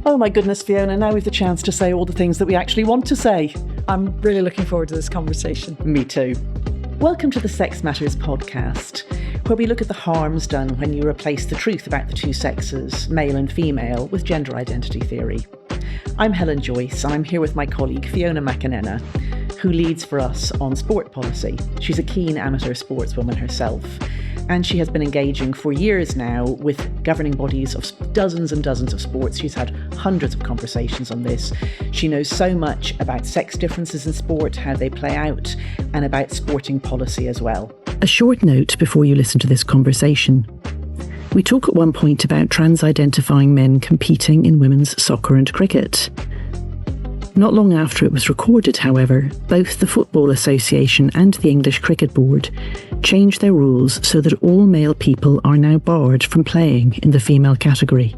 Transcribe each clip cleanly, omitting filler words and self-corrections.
Oh my goodness, Fiona, now we've the chance to say all the things that we actually want to say. I'm really looking forward to this conversation. Me too. Welcome to the Sex Matters podcast, where we look at the harms done when you replace the truth about the two sexes, male and female, with gender identity theory. I'm Helen Joyce, and I'm here with my colleague Fiona McAnena, who leads for us on sport policy. She's a keen amateur sportswoman herself, and she has been engaging for years now with governing bodies of dozens and dozens of sports. She's had hundreds of conversations on this. She knows so much about sex differences in sport, how they play out, and about sporting policy as well. A short note before you listen to this conversation. We talk at one point about trans-identifying men competing in women's soccer and cricket. Not long after it was recorded, however, both the Football Association and the English Cricket Board changed their rules so that all male people are now barred from playing in the female category.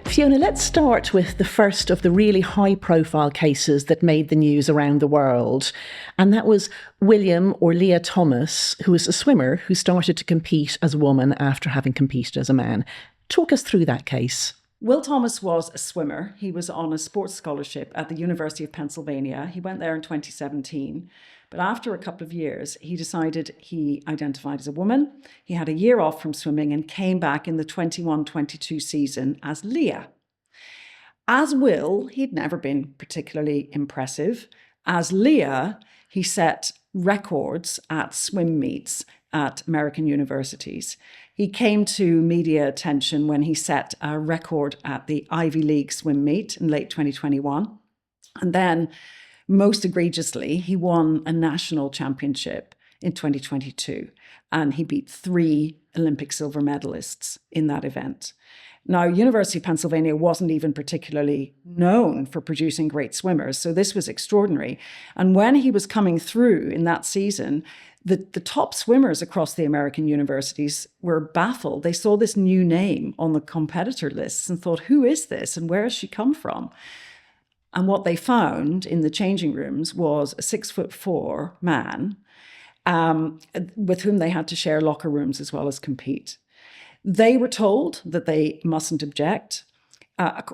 Fiona, let's start with the first of the really high-profile cases that made the news around the world. And that was William or Leah Thomas, who was a swimmer who started to compete as a woman after having competed as a man. Talk us through that case. Will Thomas was a swimmer. He was on a sports scholarship at the University of Pennsylvania. He went there in 2017. But after a couple of years, he decided he identified as a woman. He had a year off from swimming and came back in the 21-22 season as Leah. As Will, he'd never been particularly impressive. As Leah, he set records at swim meets at American universities. He came to media attention when he set a record at the Ivy League swim meet in late 2021. And then, most egregiously, he won a national championship in 2022. And he beat 3 Olympic silver medalists in that event. Now, University of Pennsylvania wasn't even particularly known for producing great swimmers, so this was extraordinary. And when he was coming through in that season, the top swimmers across the American universities were baffled. They saw this new name on the competitor lists and thought, who is this and where has she come from? And what they found in the changing rooms was a 6'4" man with whom they had to share locker rooms as well as compete. They were told that they mustn't object.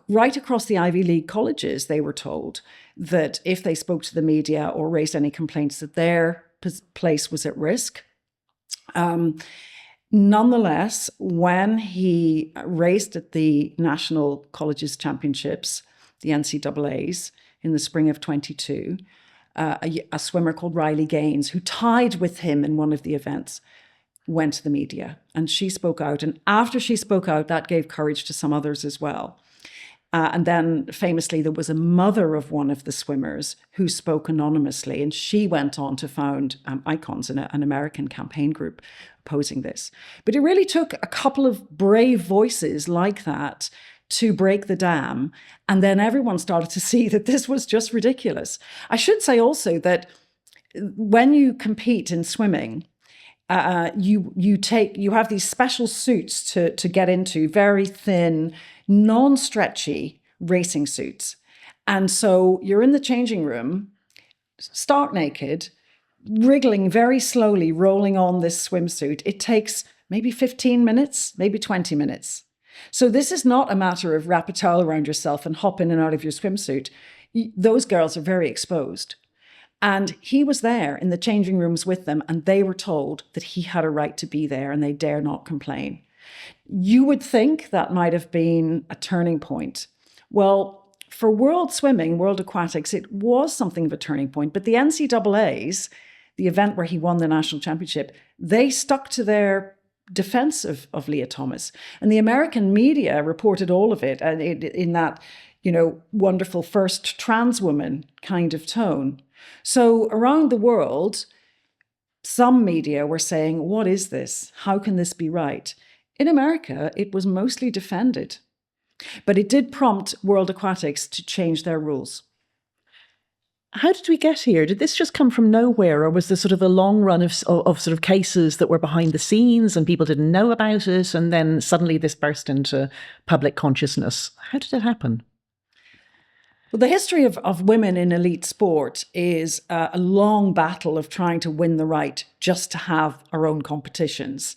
Right across the Ivy League colleges, they were told that if they spoke to the media or raised any complaints, that their place was at risk. Nonetheless, when he raced at the National Colleges Championships, the NCAAs, in the spring of 22, a swimmer called Riley Gaines, who tied with him in one of the events, went to the media and she spoke out. And after she spoke out, that gave courage to some others as well. And then famously, there was a mother of one of the swimmers who spoke anonymously, and she went on to found Icons, an American campaign group opposing this. But it really took a couple of brave voices like that to break the dam. And then everyone started to see that this was just ridiculous. I should say also that when you compete in swimming, you have these special suits to get into, very thin, non-stretchy racing suits. And so you're in the changing room, stark naked, wriggling very slowly, rolling on this swimsuit. It takes maybe 15 minutes, maybe 20 minutes. So this is not a matter of wrap a towel around yourself and hop in and out of your swimsuit. Those girls are very exposed. And he was there in the changing rooms with them, and they were told that he had a right to be there and they dare not complain. You would think that might have been a turning point. Well, for world swimming, world aquatics, it was something of a turning point. But the NCAAs, the event where he won the national championship, they stuck to their defense of Leah Thomas. And the American media reported all of it in that, wonderful first trans woman kind of tone. So around the world, some media were saying, what is this? How can this be right? In America, it was mostly defended. But it did prompt World Aquatics to change their rules. How did we get here? Did this just come from nowhere, or was there sort of a long run of sort of cases that were behind the scenes and people didn't know about it, and then suddenly this burst into public consciousness? How did it happen? Well, the history of women in elite sport is a long battle of trying to win the right just to have our own competitions.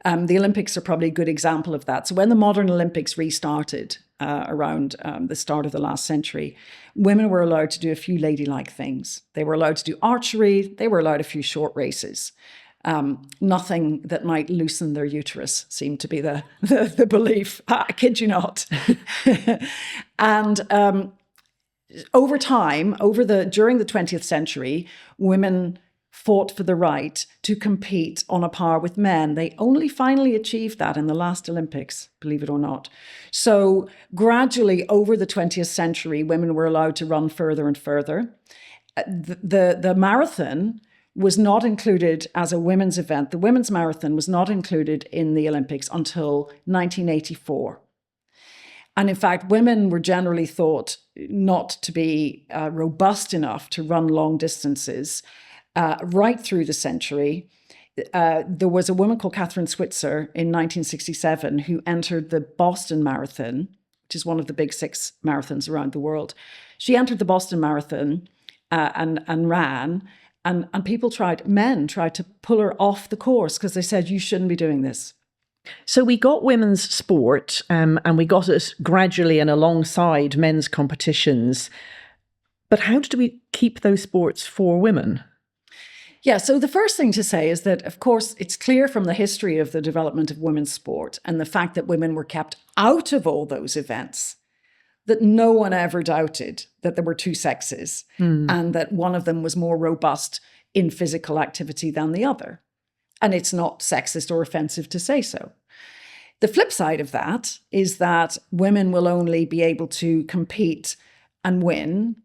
The Olympics are probably a good example of that. So when the modern Olympics restarted around the start of the last century, women were allowed to do a few ladylike things. They were allowed to do archery. They were allowed a few short races. Nothing that might loosen their uterus seemed to be the belief. I kid you not. And over time, during the 20th century, women fought for the right to compete on a par with men. They only finally achieved that in the last Olympics, believe it or not. So gradually over the 20th century, women were allowed to run further and further. The marathon was not included as a women's event. The women's marathon was not included in the Olympics until 1984. And in fact, women were generally thought not to be robust enough to run long distances. Right through the century, there was a woman called Catherine Switzer in 1967 who entered the Boston Marathon, which is one of the big 6 marathons around the world. She entered the Boston Marathon and ran, and men tried to pull her off the course because they said, you shouldn't be doing this. So we got women's sport and we got it gradually and alongside men's competitions. But how did we keep those sports for women? Yeah, so the first thing to say is that, of course, it's clear from the history of the development of women's sport and the fact that women were kept out of all those events, that no one ever doubted that there were 2 sexes and that one of them was more robust in physical activity than the other. And it's not sexist or offensive to say so. The flip side of that is that women will only be able to compete and win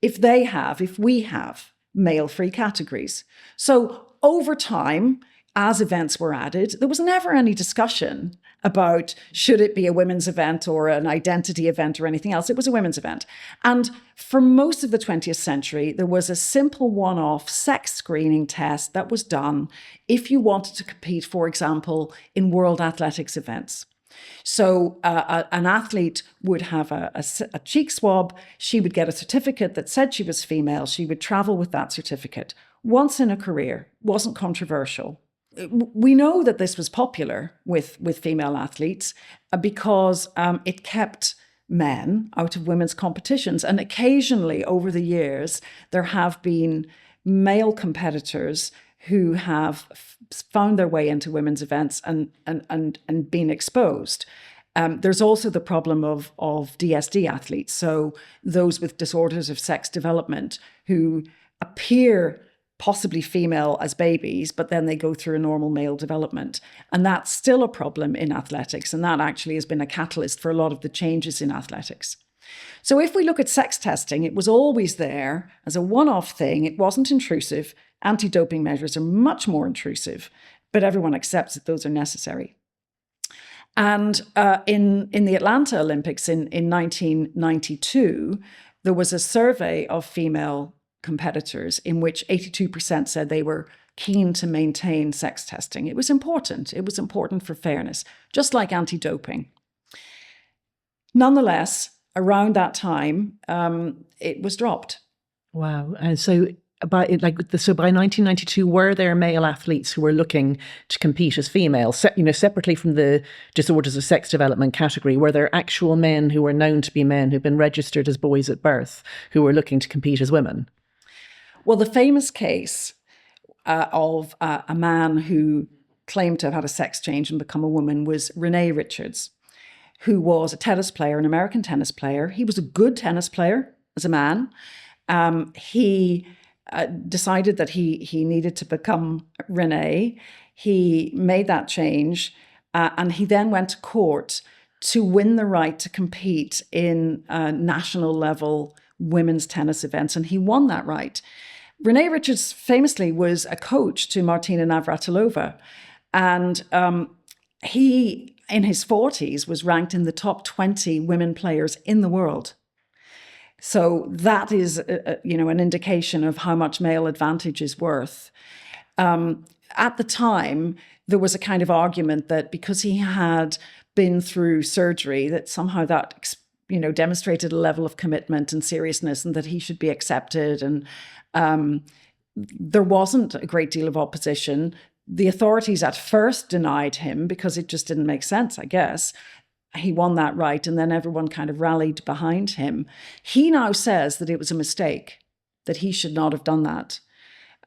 if we have male-free categories. So over time, as events were added, there was never any discussion about should it be a women's event or an identity event or anything else. It was a women's event. And for most of the 20th century, there was a simple one-off sex screening test that was done if you wanted to compete, for example, in world athletics events. So an athlete would have a cheek swab. She would get a certificate that said she was female. She would travel with that certificate once in a career. Wasn't controversial. We know that this was popular with female athletes because it kept men out of women's competitions. And occasionally over the years, there have been male competitors who have found their way into women's events and been exposed. There's also the problem of DSD athletes, so those with disorders of sex development who appear possibly female as babies, but then they go through a normal male development. And that's still a problem in athletics, and that actually has been a catalyst for a lot of the changes in athletics. So if we look at sex testing, it was always there as a one-off thing. It wasn't intrusive. Anti-doping measures are much more intrusive, but everyone accepts that those are necessary. And in the Atlanta Olympics in 1992, there was a survey of female competitors in which 82% said they were keen to maintain sex testing. It was important. It was important for fairness, just like anti-doping. Nonetheless, around that time, it was dropped. Wow. And so by 1992, were there male athletes who were looking to compete as female, separately from the disorders of sex development category? Were there actual men who were known to be men who'd been registered as boys at birth who were looking to compete as women? Well, the famous case of a man who claimed to have had a sex change and become a woman was Renee Richards, who was a tennis player, an American tennis player. He was a good tennis player as a man. He decided that he needed to become Renee. He made that change, and he then went to court to win the right to compete in national level women's tennis events, and he won that right. Renee Richards famously was a coach to Martina Navratilova, and he, in his 40s, was ranked in the top 20 women players in the world. So that is, an indication of how much male advantage is worth. At the time, there was a kind of argument that because he had been through surgery, that somehow that demonstrated a level of commitment and seriousness, and that he should be accepted. And there wasn't a great deal of opposition. The authorities at first denied him because it just didn't make sense, I guess. He won that right, and then everyone kind of rallied behind him. He now says that it was a mistake, that he should not have done that.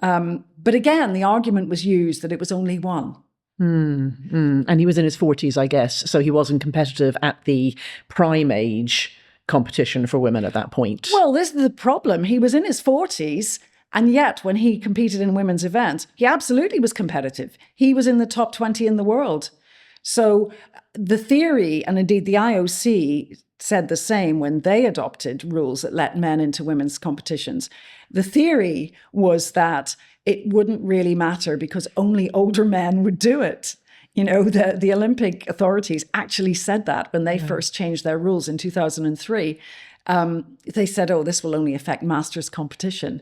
But again, the argument was used that it was only one. And he was in his 40s, I guess, so he wasn't competitive at the prime age competition for women at that point. Well, this is the problem. He was in his 40s, and yet when he competed in women's events, he absolutely was competitive. He was in the top 20 in the world. So the theory, and indeed the IOC said the same when they adopted rules that let men into women's competitions. The theory was that it wouldn't really matter because only older men would do it. You know, the Olympic authorities actually said that when they first changed their rules in 2003. They said, oh, this will only affect masters competition.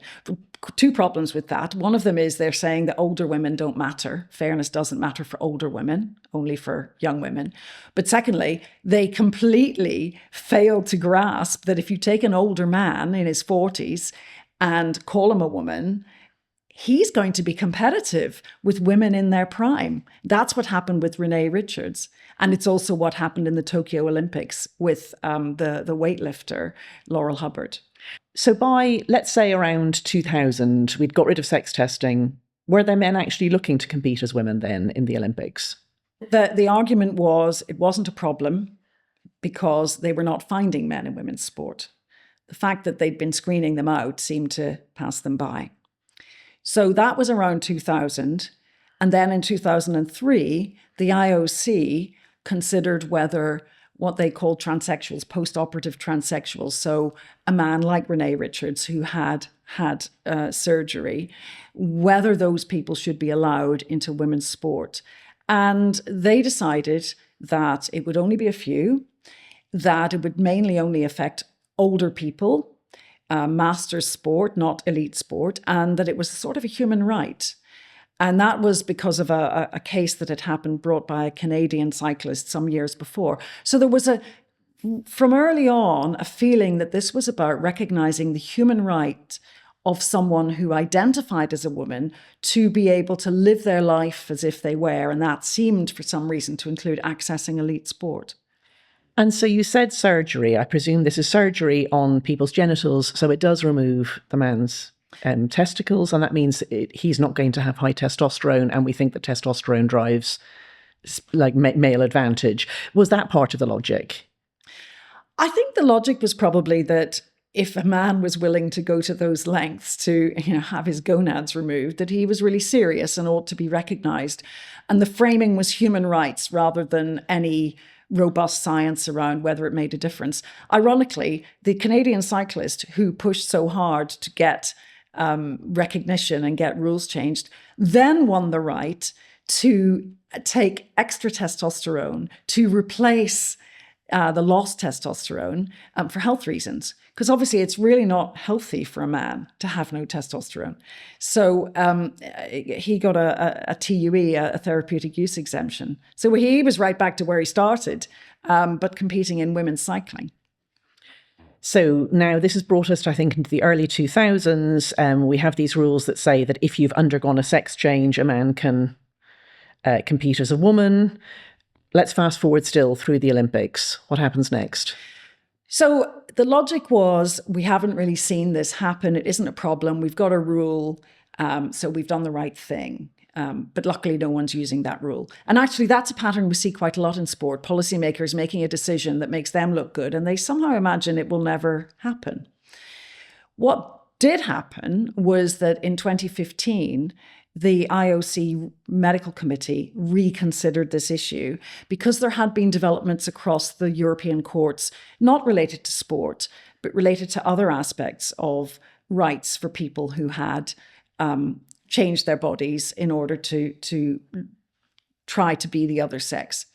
Two problems with that. One of them is they're saying that older women don't matter. Fairness doesn't matter for older women, only for young women. But secondly, they completely failed to grasp that if you take an older man in his 40s and call him a woman, he's going to be competitive with women in their prime. That's what happened with Renee Richards. And it's also what happened in the Tokyo Olympics with the weightlifter, Laurel Hubbard. So by, let's say, around 2000, we'd got rid of sex testing. Were there men actually looking to compete as women then in the Olympics? The argument was it wasn't a problem because they were not finding men in women's sport. The fact that they'd been screening them out seemed to pass them by. So that was around 2000. And then in 2003, the IOC considered whether what they called transsexuals, post-operative transsexuals, so a man like Renee Richards who had surgery, whether those people should be allowed into women's sport. And they decided that it would only be a few, that it would mainly only affect older people, masters sport, not elite sport, and that it was sort of a human right. And that was because of a case that had happened brought by a Canadian cyclist some years before. So there was from early on, a feeling that this was about recognizing the human right of someone who identified as a woman to be able to live their life as if they were. And that seemed, for some reason, to include accessing elite sport. And so you said surgery. I presume this is surgery on people's genitals, so it does remove the man's testicles, and that means he's not going to have high testosterone, and we think that testosterone drives like male advantage. Was that part of the logic? I think the logic was probably that if a man was willing to go to those lengths to have his gonads removed, that he was really serious and ought to be recognized. And the framing was human rights rather than any robust science around whether it made a difference. Ironically, the Canadian cyclist who pushed so hard to get recognition and get rules changed, then won the right to take extra testosterone to replace the lost testosterone for health reasons. Because obviously it's really not healthy for a man to have no testosterone. So he got a TUE, a therapeutic use exemption. So he was right back to where he started, but competing in women's cycling. So now this has brought us, I think, into the early 2000s. We have these rules that say that if you've undergone a sex change, a man can compete as a woman. Let's fast forward still through the Olympics. What happens next? So the logic was, we haven't really seen this happen. It isn't a problem. We've got a rule. So we've done the right thing. But luckily, no one's using that rule. And actually, that's a pattern we see quite a lot in sport. Policymakers making a decision that makes them look good, and they somehow imagine it will never happen. What did happen was that in 2015, the IOC Medical Committee reconsidered this issue because there had been developments across the European courts, not related to sport, but related to other aspects of rights for people who had changed their bodies in order to try to be the other sex.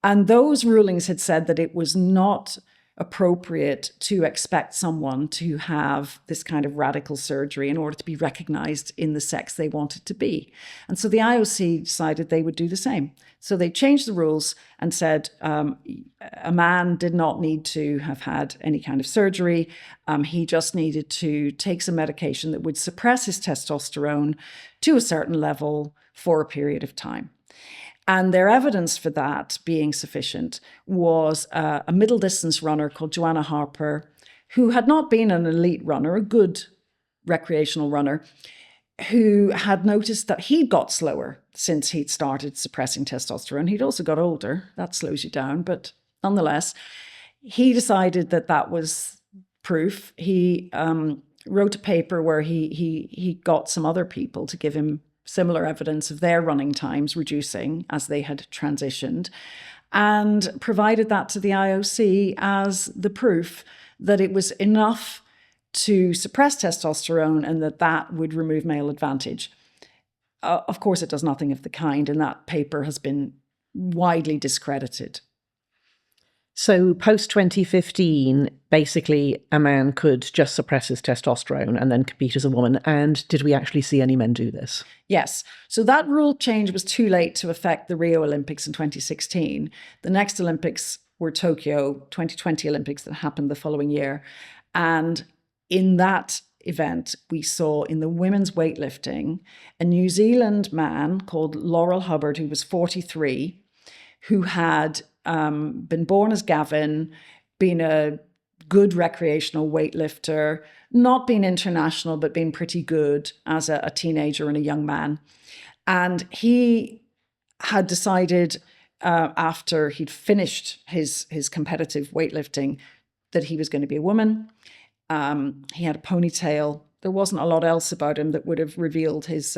And those rulings had said that it was not appropriate to expect someone to have this kind of radical surgery in order to be recognized in the sex they wanted to be. And so the IOC decided they would do the same. So they changed the rules and said a man did not need to have had any kind of surgery. He just needed to take some medication that would suppress his testosterone to a certain level for a period of time. And their evidence for that being sufficient was a middle distance runner called Joanna Harper, who had not been an elite runner, a good recreational runner, who had noticed that he'd got slower since he'd started suppressing testosterone. He'd also got older. That slows you down. But nonetheless, he decided that that was proof. He wrote a paper where he got some other people to give him similar evidence of their running times reducing as they had transitioned, and provided that to the IOC as the proof that it was enough to suppress testosterone and that would remove male advantage. Of course, it does nothing of the kind, and that paper has been widely discredited. So post-2015, basically a man could just suppress his testosterone and then compete as a woman. And did we actually see any men do this? Yes. So that rule change was too late to affect the Rio Olympics in 2016. The next Olympics were Tokyo 2020 Olympics that happened the following year. And in that event, we saw in the women's weightlifting a New Zealand man called Laurel Hubbard, who was 43, who had been born as Gavin, been a good recreational weightlifter, not been international, but been pretty good as a teenager and a young man. And he had decided after he'd finished his competitive weightlifting that he was going to be a woman. He had a ponytail. There wasn't a lot else about him that would have revealed his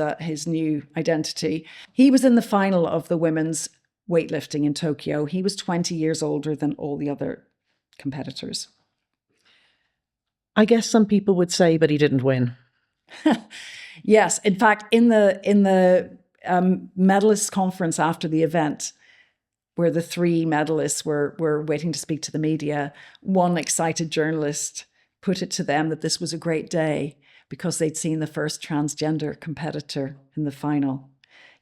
new identity. He was in the final of the women's weightlifting in Tokyo. He was 20 years older than all the other competitors. I guess some people would say, but he didn't win. Yes. In fact, in the medalist conference after the event, where the three medalists were waiting to speak to the media, one excited journalist put it to them that this was a great day because they'd seen the first transgender competitor in the final.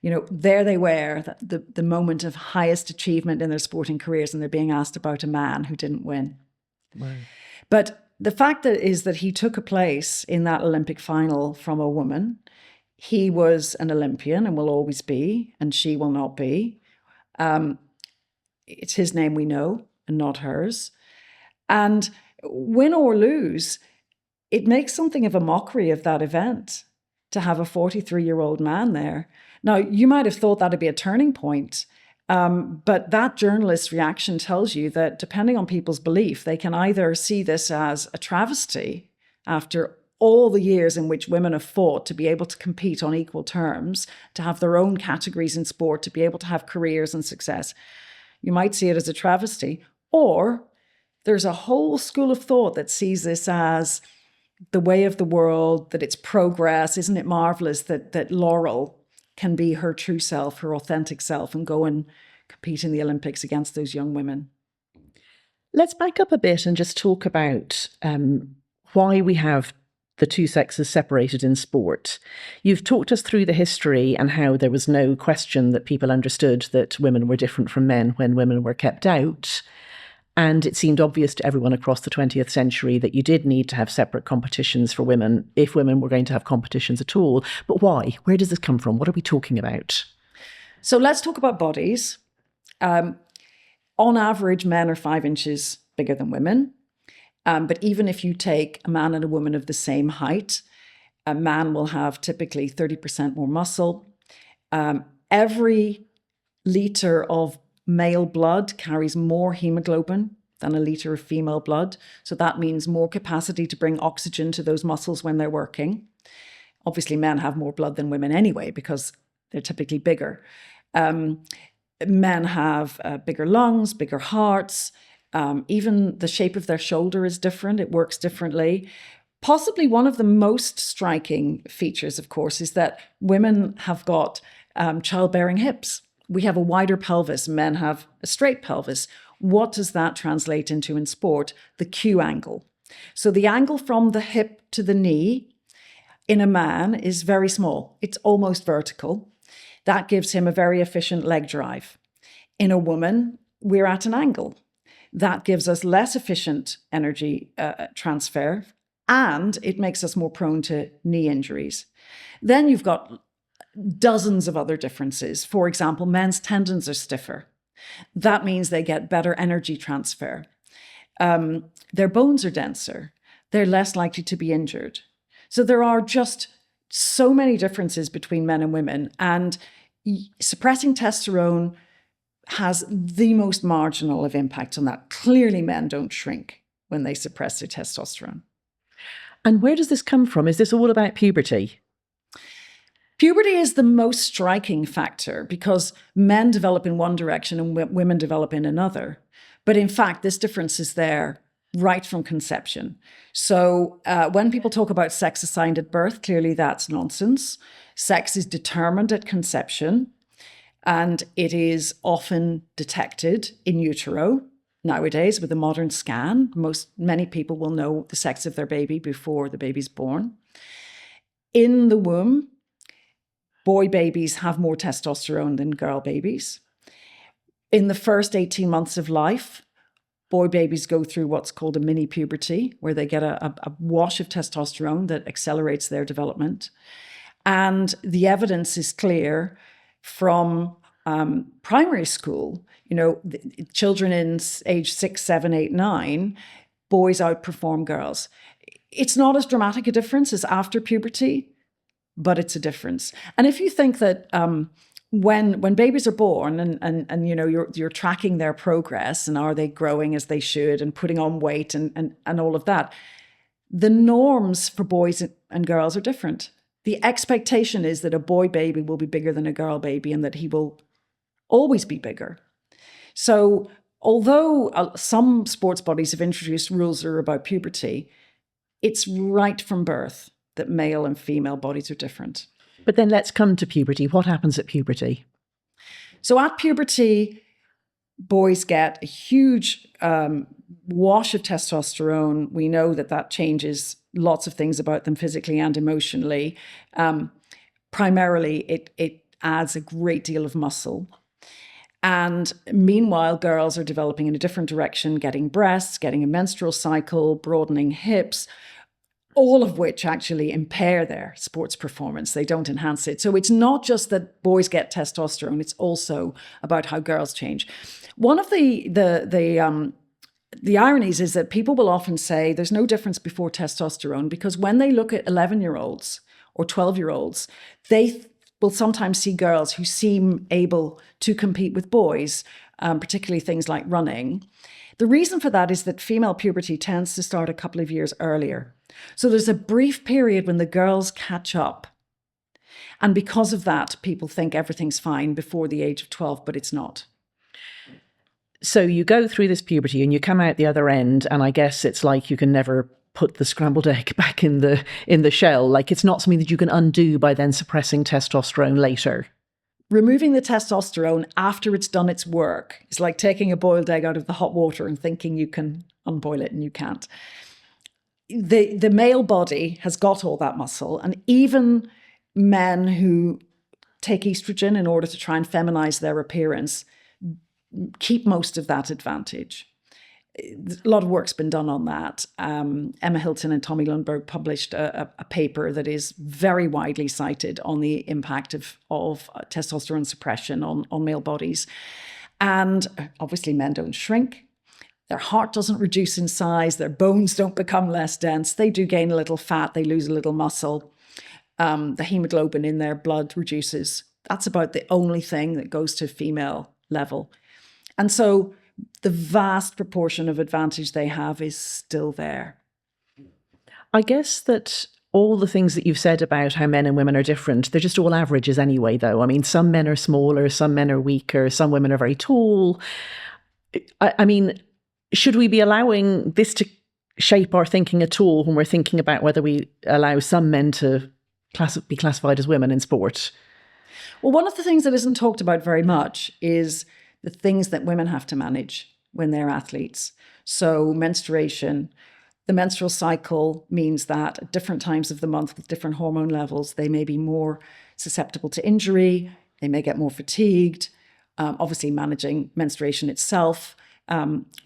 You know, there they were, the moment of highest achievement in their sporting careers, and they're being asked about a man who didn't win. Wow. But the fact is that he took a place in that Olympic final from a woman. He was an Olympian and will always be, and she will not be. It's his name we know and not hers. And win or lose, it makes something of a mockery of that event to have a 43-year-old man there. Now, you might have thought that'd be a turning point, but that journalist's reaction tells you that depending on people's belief, they can either see this as a travesty after all the years in which women have fought to be able to compete on equal terms, to have their own categories in sport, to be able to have careers and success. You might see it as a travesty, or there's a whole school of thought that sees this as the way of the world, that it's progress. Isn't it marvelous that Laurel can be her true self, her authentic self, and go and compete in the Olympics against those young women? Let's back up a bit and just talk about why we have the two sexes separated in sport. You've talked us through the history and how there was no question that people understood that women were different from men when women were kept out. And it seemed obvious to everyone across the 20th century that you did need to have separate competitions for women if women were going to have competitions at all. But why? Where does this come from? What are we talking about? So let's talk about bodies. On average, men are 5 inches bigger than women. But even if you take a man and a woman of the same height, a man will have typically 30% more muscle. Every litre of male blood carries more hemoglobin than a litre of female blood. So that means more capacity to bring oxygen to those muscles when they're working. Obviously, men have more blood than women anyway, because they're typically bigger. Men have bigger lungs, bigger hearts. Even the shape of their shoulder is different. It works differently. Possibly one of the most striking features, of course, is that women have got childbearing hips. we have a wider pelvis, men have a straight pelvis. What does that translate into in sport? The Q angle. So the angle from the hip to the knee in a man is very small. It's almost vertical. That gives him a very efficient leg drive. In a woman, we're at an angle. That gives us less efficient energy transfer, and it makes us more prone to knee injuries. Then you've got dozens of other differences. For example, men's tendons are stiffer. That means they get better energy transfer. Their bones are denser. They're less likely to be injured. So there are just so many differences between men and women, and suppressing testosterone has the most marginal of impact on that. Clearly, men don't shrink when they suppress their testosterone. And where does this come from? Is this all about puberty? Puberty is the most striking factor because men develop in one direction and women develop in another. But in fact, this difference is there right from conception. So when people talk about sex assigned at birth, clearly that's nonsense. Sex is determined at conception, and it is often detected in utero. Nowadays, with a modern scan, many people will know the sex of their baby before the baby's born. In the womb, boy babies have more testosterone than girl babies. In the first 18 months of life, boy babies go through what's called a mini puberty, where they get a wash of testosterone that accelerates their development. And the evidence is clear from primary school. Children in age 6, 7, 8, 9, boys outperform girls. It's not as dramatic a difference as after puberty, but it's a difference. And if you think that when babies are born and you're tracking their progress and are they growing as they should and putting on weight and all of that, the norms for boys and girls are different. The expectation is that a boy baby will be bigger than a girl baby and that he will always be bigger. So although some sports bodies have introduced rules that are about puberty, it's right from birth that male and female bodies are different. But then let's come to puberty. What happens at puberty? So at puberty, boys get a huge wash of testosterone. We know that changes lots of things about them physically and emotionally. Primarily, it adds a great deal of muscle. And meanwhile, girls are developing in a different direction, getting breasts, getting a menstrual cycle, broadening hips, all of which actually impair their sports performance. They don't enhance it. So it's not just that boys get testosterone, it's also about how girls change. One of the ironies is that people will often say there's no difference before testosterone because when they look at 11-year-olds or 12-year-olds, they will sometimes see girls who seem able to compete with boys, particularly things like running. The reason for that is that female puberty tends to start a couple of years earlier. So there's a brief period when the girls catch up. And because of that, people think everything's fine before the age of 12, but it's not. So you go through this puberty and you come out the other end, and I guess it's like you can never put the scrambled egg back in the shell. Like it's not something that you can undo by then suppressing testosterone later. Removing the testosterone after it's done its work is like taking a boiled egg out of the hot water and thinking you can unboil it, and you can't. The male body has got all that muscle, and even men who take estrogen in order to try and feminize their appearance keep most of that advantage. A lot of work's been done on that. Emma Hilton and Tommy Lundberg published a paper that is very widely cited on the impact of testosterone suppression on male bodies. And obviously men don't shrink. Their heart doesn't reduce in size. Their bones don't become less dense. They do gain a little fat. They lose a little muscle. The hemoglobin in their blood reduces. That's about the only thing that goes to female level. And so the vast proportion of advantage they have is still there. I guess that all the things that you've said about how men and women are different, they're just all averages anyway, though. I mean, some men are smaller, some men are weaker, some women are very tall. I mean, should we be allowing this to shape our thinking at all when we're thinking about whether we allow some men to be classified as women in sport? Well, one of the things that isn't talked about very much is the things that women have to manage when they're athletes. So menstruation, the menstrual cycle means that at different times of the month with different hormone levels, they may be more susceptible to injury, they may get more fatigued. Obviously, managing menstruation itself.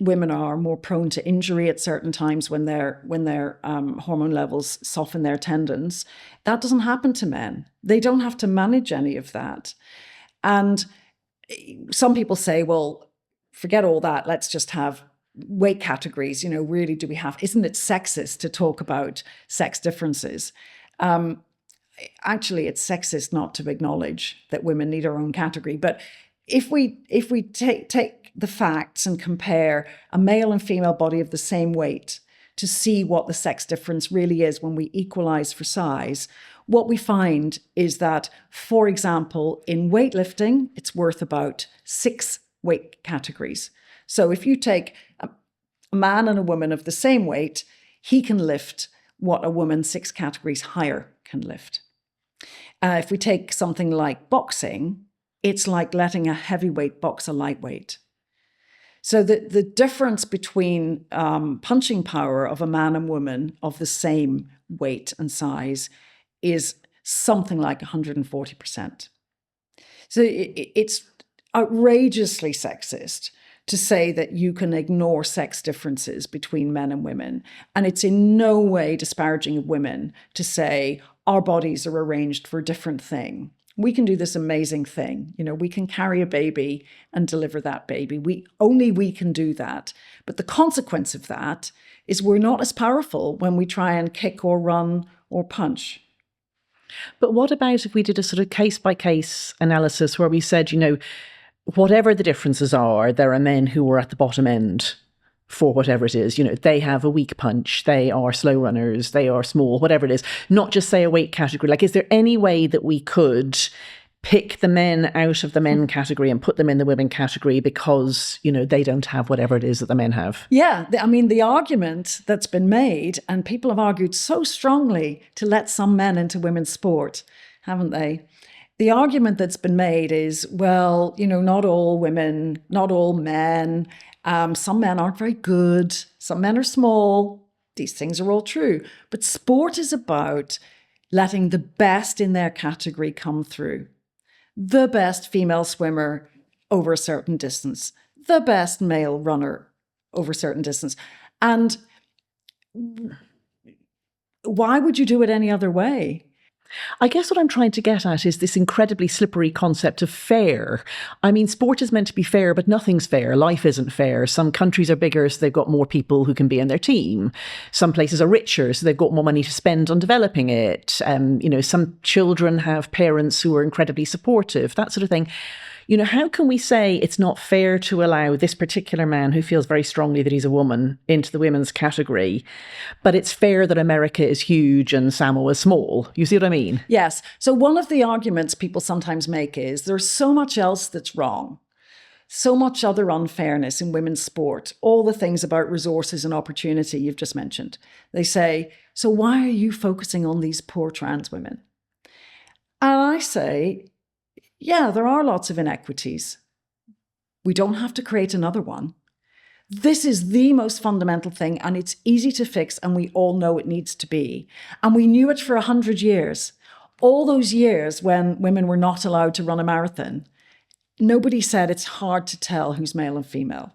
Women are more prone to injury at certain times when their hormone levels soften their tendons. That doesn't happen to men. They don't have to manage any of that. And some people say, well, forget all that. Let's just have weight categories. Really, do we have? Isn't it sexist to talk about sex differences? Actually, it's sexist not to acknowledge that women need our own category. But if we take the facts and compare a male and female body of the same weight to see what the sex difference really is when we equalize for size, what we find is that, for example, in weightlifting, it's worth about 6 weight categories. So if you take a man and a woman of the same weight, he can lift what a woman 6 categories higher can lift. If we take something like boxing, it's like letting a heavyweight box a lightweight. So the difference between punching power of a man and woman of the same weight and size is something like 140%. So it's outrageously sexist to say that you can ignore sex differences between men and women. And it's in no way disparaging of women to say our bodies are arranged for a different thing. We can do this amazing thing. We can carry a baby and deliver that baby. We can do that. But the consequence of that is we're not as powerful when we try and kick or run or punch. But what about if we did a sort of case-by-case analysis where we said, whatever the differences are, there are men who are at the bottom end for whatever it is. They have a weak punch, they are slow runners, they are small, whatever it is. Not just say a weight category. Like, is there any way that we could pick the men out of the men category and put them in the women category because, they don't have whatever it is that the men have? Yeah, the argument that's been made, and people have argued so strongly to let some men into women's sport, haven't they? The argument that's been made is, well, not all women, not all men. Some men aren't very good. Some men are small. These things are all true. But sport is about letting the best in their category come through. The best female swimmer over a certain distance. The best male runner over a certain distance. And why would you do it any other way? I guess what I'm trying to get at is this incredibly slippery concept of fair. I mean, sport is meant to be fair, but nothing's fair. Life isn't fair. Some countries are bigger, so they've got more people who can be in their team. Some places are richer, so they've got more money to spend on developing it. Some children have parents who are incredibly supportive, that sort of thing. How can we say it's not fair to allow this particular man who feels very strongly that he's a woman into the women's category, but it's fair that America is huge and Samoa is small? You see what I mean? Yes. So one of the arguments people sometimes make is there's so much else that's wrong, so much other unfairness in women's sport, all the things about resources and opportunity you've just mentioned. They say, so why are you focusing on these poor trans women? And I say, yeah, there are lots of inequities. We don't have to create another one. This is the most fundamental thing, and it's easy to fix, and we all know it needs to be. And we knew it for 100 years. All those years when women were not allowed to run a marathon, nobody said it's hard to tell who's male and female.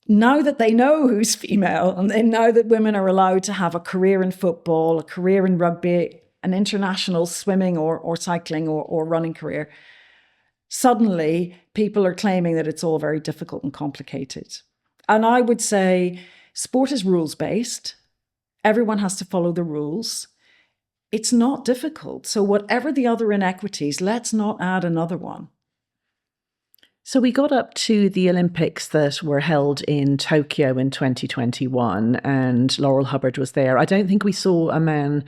Now that they know who's female, and now that women are allowed to have a career in football, a career in rugby, an international swimming or cycling or running career, suddenly people are claiming that it's all very difficult and complicated. And I would say sport is rules-based. Everyone has to follow the rules. It's not difficult. So whatever the other inequities, let's not add another one. So we got up to the Olympics that were held in Tokyo in 2021, and Laurel Hubbard was there. I don't think we saw a man,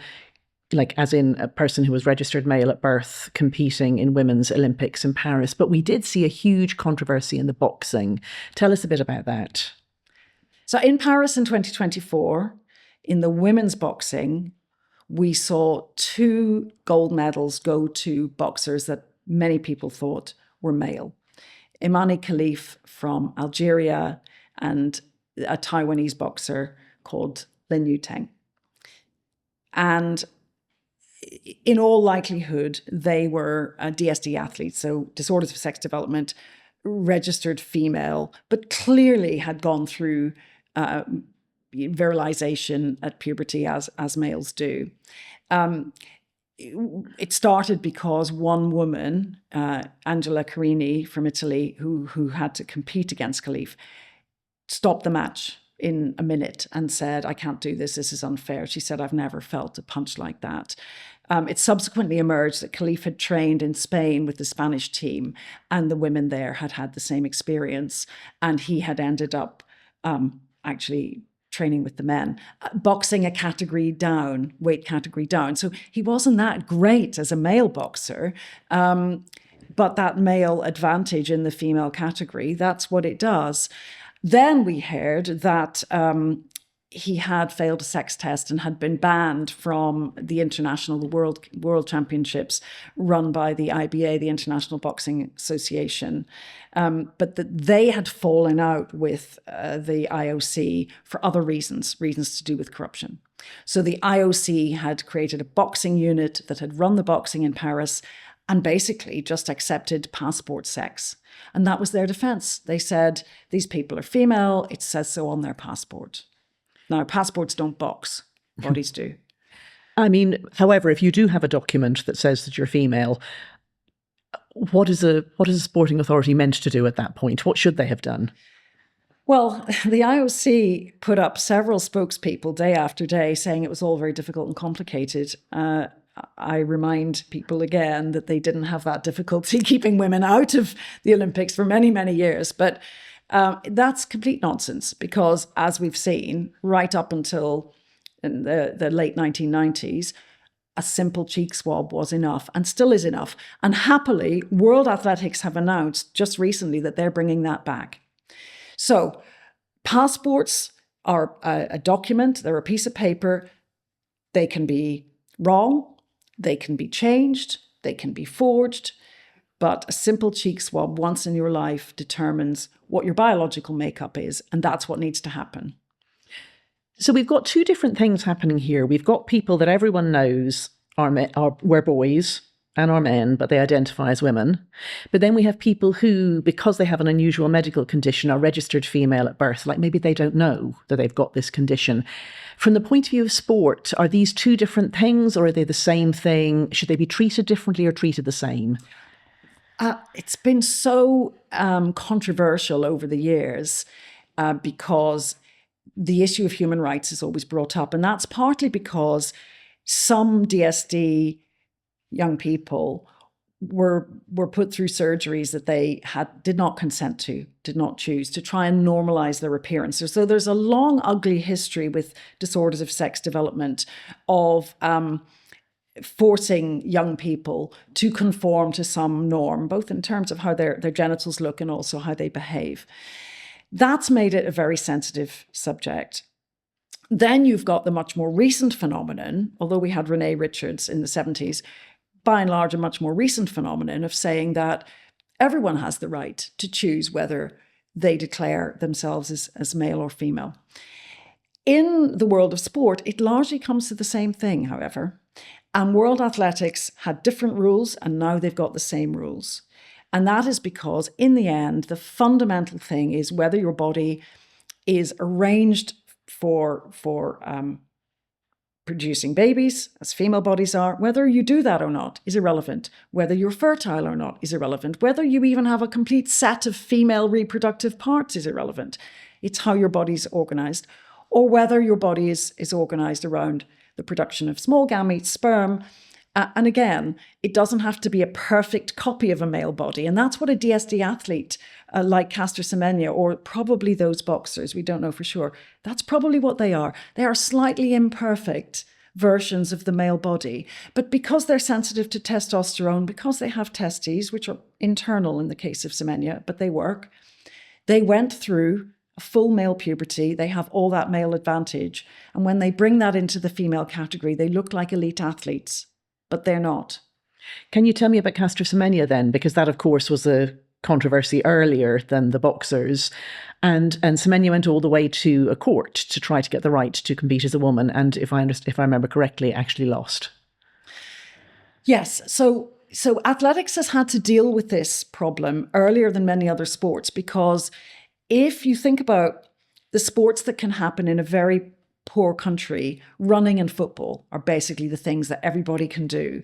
like as in a person who was registered male at birth, competing in women's Olympics in Paris. But we did see a huge controversy in the boxing. Tell us a bit about that. So in Paris in 2024, in the women's boxing, we saw 2 gold medals go to boxers that many people thought were male. Imane Khelif from Algeria and a Taiwanese boxer called Lin Yuteng. And in all likelihood, they were DSD athletes, so disorders of sex development, registered female, but clearly had gone through virilization at puberty as males do. It started because one woman, Angela Carini from Italy, who had to compete against Khelif, stopped the match in a minute and said, "I can't do this. This is unfair." She said, "I've never felt a punch like that." It subsequently emerged that Khelif had trained in Spain with the Spanish team, and the women there had had the same experience, and he had ended up actually training with the men, boxing a category down, weight category down. So he wasn't that great as a male boxer, but that male advantage in the female category, that's what it does. Then we heard that he had failed a sex test and had been banned from the world championships run by the IBA, the International Boxing Association, but that they had fallen out with the IOC for other reasons to do with corruption. So the IOC had created a boxing unit that had run the boxing in Paris and basically just accepted passport sex. And that was their defense. They said, these people are female, it says so on their passport. Now, passports don't box, bodies do. I mean, however, if you do have a document that says that you're female, what is a sporting authority meant to do at that point? What should they have done? Well, the IOC put up several spokespeople day after day saying it was all very difficult and complicated. I remind people again that they didn't have that difficulty keeping women out of the Olympics for many, many years. But that's complete nonsense because, as we've seen, right up until in the late 1990s, a simple cheek swab was enough and still is enough. And happily, World Athletics have announced just recently that they're bringing that back. So passports are a document, they're a piece of paper. They can be wrong, they can be changed, they can be forged. But a simple cheek swab once in your life determines what your biological makeup is, and that's what needs to happen. So we've got 2 different things happening here. We've got people that everyone knows were boys and are men, but they identify as women. But then we have people who, because they have an unusual medical condition, are registered female at birth. Like maybe they don't know that they've got this condition. From the point of view of sport, are these 2 different things or are they the same thing? Should they be treated differently or treated the same? It's been so controversial over the years because the issue of human rights is always brought up. And that's partly because some DSD young people were put through surgeries that they did not consent to, did not choose, to try and normalize their appearance. So there's a long, ugly history with disorders of sex development of forcing young people to conform to some norm, both in terms of how their genitals look and also how they behave. That's made it a very sensitive subject. Then you've got the much more recent phenomenon, although we had Renee Richards in the 70s, by and large a much more recent phenomenon of saying that everyone has the right to choose whether they declare themselves as male or female. In the world of sport, it largely comes to the same thing, however. And World Athletics had different rules, and now they've got the same rules. And that is because, in the end, the fundamental thing is whether your body is arranged for producing babies, as female bodies are. Whether you do that or not is irrelevant. Whether you're fertile or not is irrelevant. Whether you even have a complete set of female reproductive parts is irrelevant. It's how your body's organized, or whether your body is organized around the production of small gametes, sperm. And again, it doesn't have to be a perfect copy of a male body. And that's what a DSD athlete like Caster Semenya, or probably those boxers, we don't know for sure, that's probably what they are. They are slightly imperfect versions of the male body. But because they're sensitive to testosterone, because they have testes, which are internal in the case of Semenya, but they work, they went through a full male puberty. They have all that male advantage. And when they bring that into the female category, they look like elite athletes, but they're not. Can you tell me about Caster Semenya then? Because that, of course, was a controversy earlier than the boxers. And Semenya went all the way to a court to try to get the right to compete as a woman. And if I remember correctly, actually lost. Yes. So athletics has had to deal with this problem earlier than many other sports, because if you think about the sports that can happen in a very poor country, running and football are basically the things that everybody can do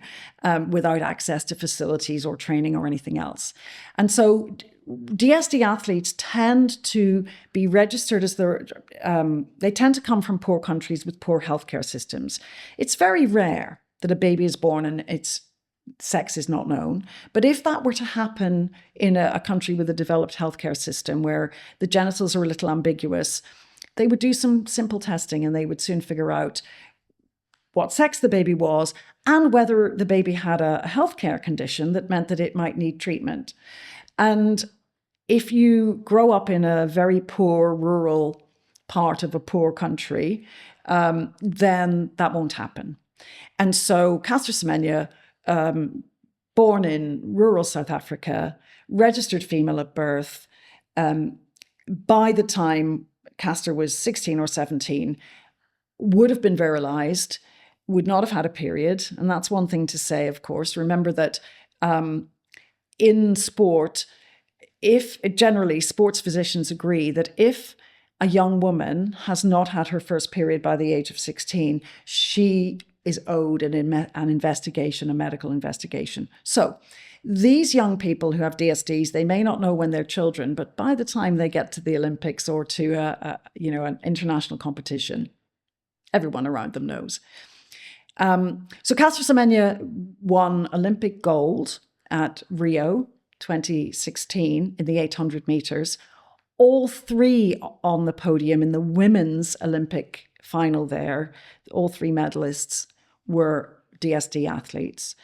without access to facilities or training or anything else. And so DSD athletes tend to be registered as they tend to come from poor countries with poor healthcare systems. It's very rare that a baby is born and its sex is not known. But if that were to happen in a country with a developed healthcare system where the genitals are a little ambiguous, they would do some simple testing and they would soon figure out what sex the baby was and whether the baby had a healthcare condition that meant that it might need treatment. And if you grow up in a very poor rural part of a poor country, then that won't happen. And so Caster Semenya, born in rural South Africa, registered female at birth, by the time Caster was 16 or 17, would have been virilized, would not have had a period. And that's one thing to say, of course. Remember that in sport, generally sports physicians agree that if a young woman has not had her first period by the age of 16, she is owed an investigation, a medical investigation. So these young people who have DSDs, they may not know when they're children, but by the time they get to the Olympics or to an international competition, everyone around them knows. So Caster Semenya won Olympic gold at Rio 2016 in the 800 meters. All three on the podium in the women's Olympic final there, all three medalists were DSD athletes.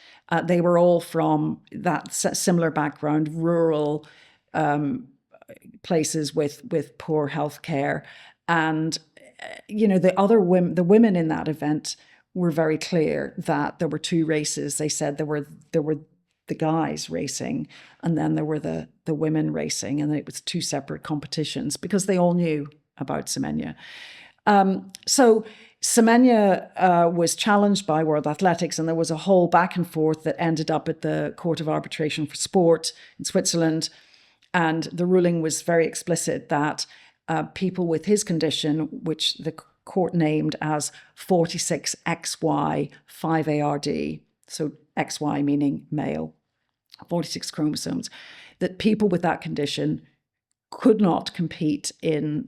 They were all from that similar background, rural places with poor healthcare. And, the women in that event were very clear that there were two races. They said there were the guys racing and then there were the women racing, and it was two separate competitions because they all knew about Semenya. So Semenya was challenged by World Athletics, and there was a whole back and forth that ended up at the Court of Arbitration for Sport in Switzerland. And the ruling was very explicit that people with his condition, which the court named as 46XY 5ARD, so XY meaning male, 46 chromosomes, that people with that condition could not compete in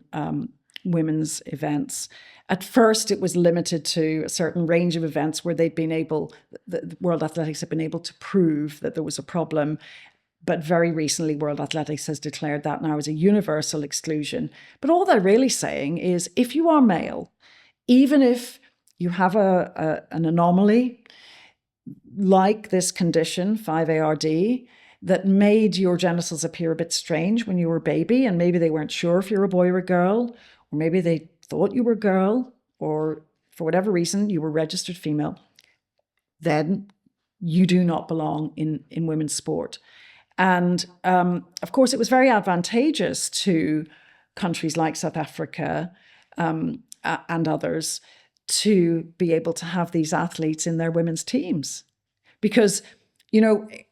women's events. At first, it was limited to a certain range of events where the World Athletics had been able to prove that there was a problem. But very recently, World Athletics has declared that now as a universal exclusion. But all they're really saying is if you are male, even if you have an anomaly like this condition, 5ARD, that made your genitals appear a bit strange when you were a baby, and maybe they weren't sure if you're a boy or a girl, or maybe they thought you were a girl, or for whatever reason you were registered female, then you do not belong in women's sport. And of course, it was very advantageous to countries like South Africa and others to be able to have these athletes in their women's teams. Because,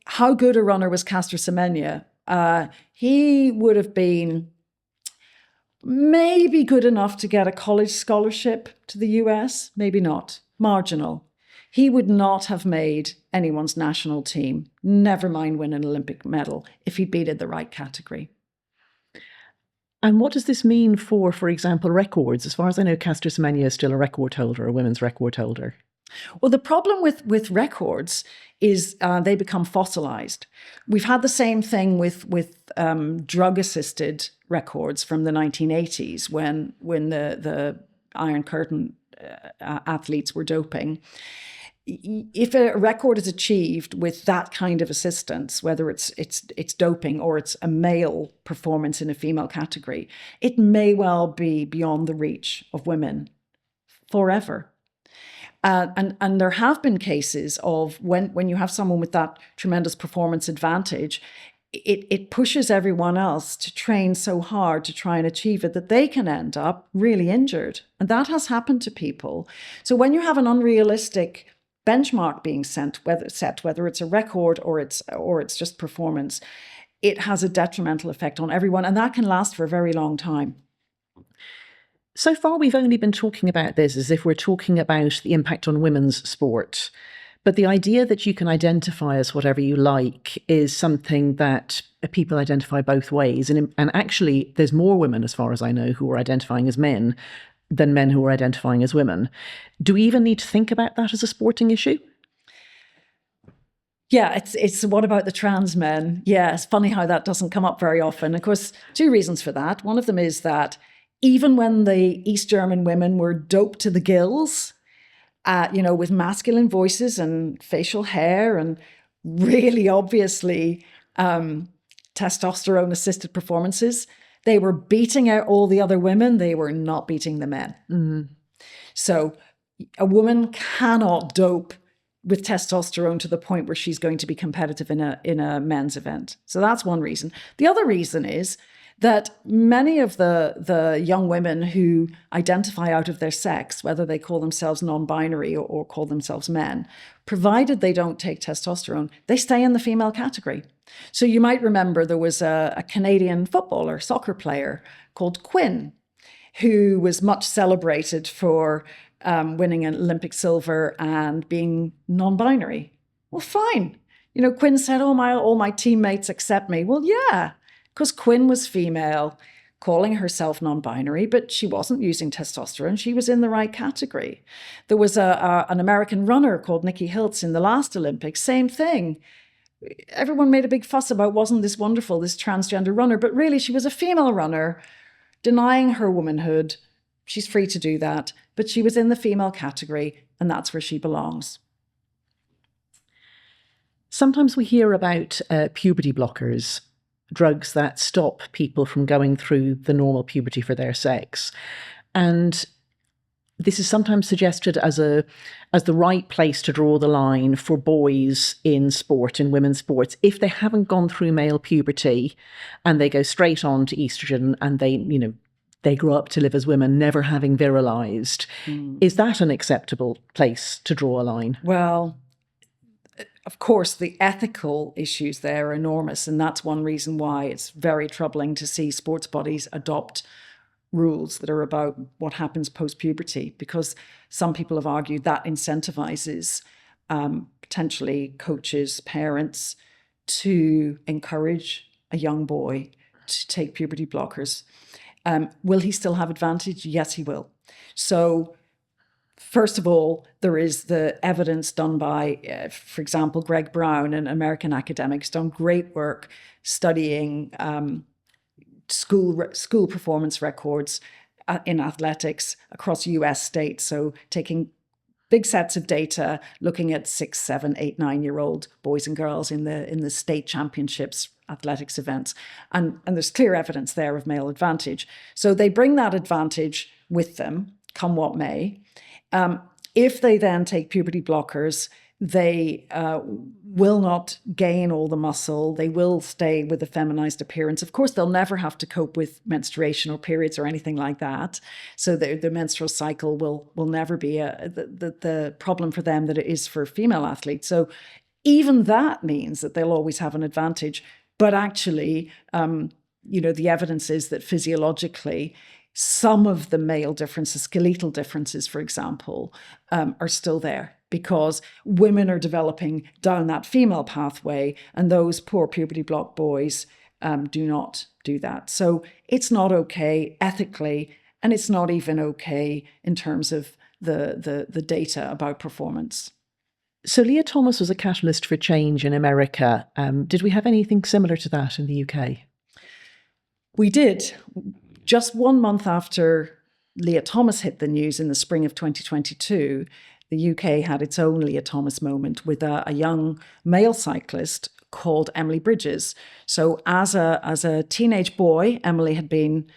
how good a runner was Caster Semenya? He would have been maybe good enough to get a college scholarship to the US, maybe not, marginal. He would not have made anyone's national team, never mind win an Olympic medal, if he'd been in the right category. And what does this mean for example, records? As far as I know, Caster Semenya is still a record holder, a women's record holder. Well, the problem with records is they become fossilized. We've had the same thing with drug-assisted records from the 1980s when the Iron Curtain athletes were doping. if a record is achieved with that kind of assistance, whether it's doping or it's a male performance in a female category, it may well be beyond the reach of women forever. And there have been cases of when you have someone with that tremendous performance advantage, it pushes everyone else to train so hard to try and achieve it that they can end up really injured. And that has happened to people. So when you have an unrealistic benchmark being set, whether it's a record or it's just performance, it has a detrimental effect on everyone, and that can last for a very long time. So far, we've only been talking about this as if we're talking about the impact on women's sport. But the idea that you can identify as whatever you like is something that people identify both ways. And actually, there's more women, as far as I know, who are identifying as men than men who are identifying as women. Do we even need to think about that as a sporting issue? Yeah, it's what about the trans men? Yeah, it's funny how that doesn't come up very often. Of course, two reasons for that. One of them is that even when the East German women were doped to the gills, with masculine voices and facial hair and really obviously testosterone-assisted performances, they were beating out all the other women. They were not beating the men. Mm-hmm. So a woman cannot dope with testosterone to the point where she's going to be competitive in a men's event. So that's one reason. The other reason is that many of the young women who identify out of their sex, whether they call themselves non-binary or call themselves men, provided they don't take testosterone, they stay in the female category. So you might remember there was a Canadian footballer, soccer player called Quinn, who was much celebrated for winning an Olympic silver and being non-binary. Well, fine. Quinn said, all my teammates accept me. Well, yeah, because Quinn was female, calling herself non-binary, but she wasn't using testosterone. She was in the right category. There was an American runner called Nikki Hiltz in the last Olympics, same thing. Everyone made a big fuss about, wasn't this wonderful, this transgender runner? But really, she was a female runner, denying her womanhood. She's free to do that. But she was in the female category, and that's where she belongs. Sometimes we hear about puberty blockers, drugs that stop people from going through the normal puberty for their sex. And this is sometimes suggested as the right place to draw the line for boys in sport, in women's sports, if they haven't gone through male puberty and they go straight on to estrogen and they grow up to live as women, never having virilized. Is that an acceptable place to draw a line? Well, of course, the ethical issues there are enormous, and that's one reason why it's very troubling to see sports bodies adopt rules that are about what happens post-puberty, because some people have argued that incentivizes potentially coaches, parents to encourage a young boy to take puberty blockers. Will he still have advantage? Yes, he will. So first of all, there is the evidence done by, for example, Greg Brown, an American academic, has done great work studying school performance records in athletics across US states. So taking big sets of data, looking at 6, 7, 8, 9-year-old boys and girls in the state championships athletics events. And there's clear evidence there of male advantage. So they bring that advantage with them, come what may. If they then take puberty blockers, they will not gain all the muscle. They will stay with a feminized appearance. Of course, they'll never have to cope with menstruation or periods or anything like that. So the menstrual cycle will never be the problem for them that it is for female athletes. So even that means that they'll always have an advantage. But actually, the evidence is that physiologically, some of the male differences, skeletal differences, for example, are still there because women are developing down that female pathway, and those poor puberty block boys do not do that. So it's not okay ethically, and it's not even okay in terms of the data about performance. So Leah Thomas was a catalyst for change in America. Did we have anything similar to that in the UK? We did. Just 1 month after Leah Thomas hit the news in the spring of 2022, the UK had its own Leah Thomas moment with a young male cyclist called Emily Bridges. So as a teenage boy, Emily had been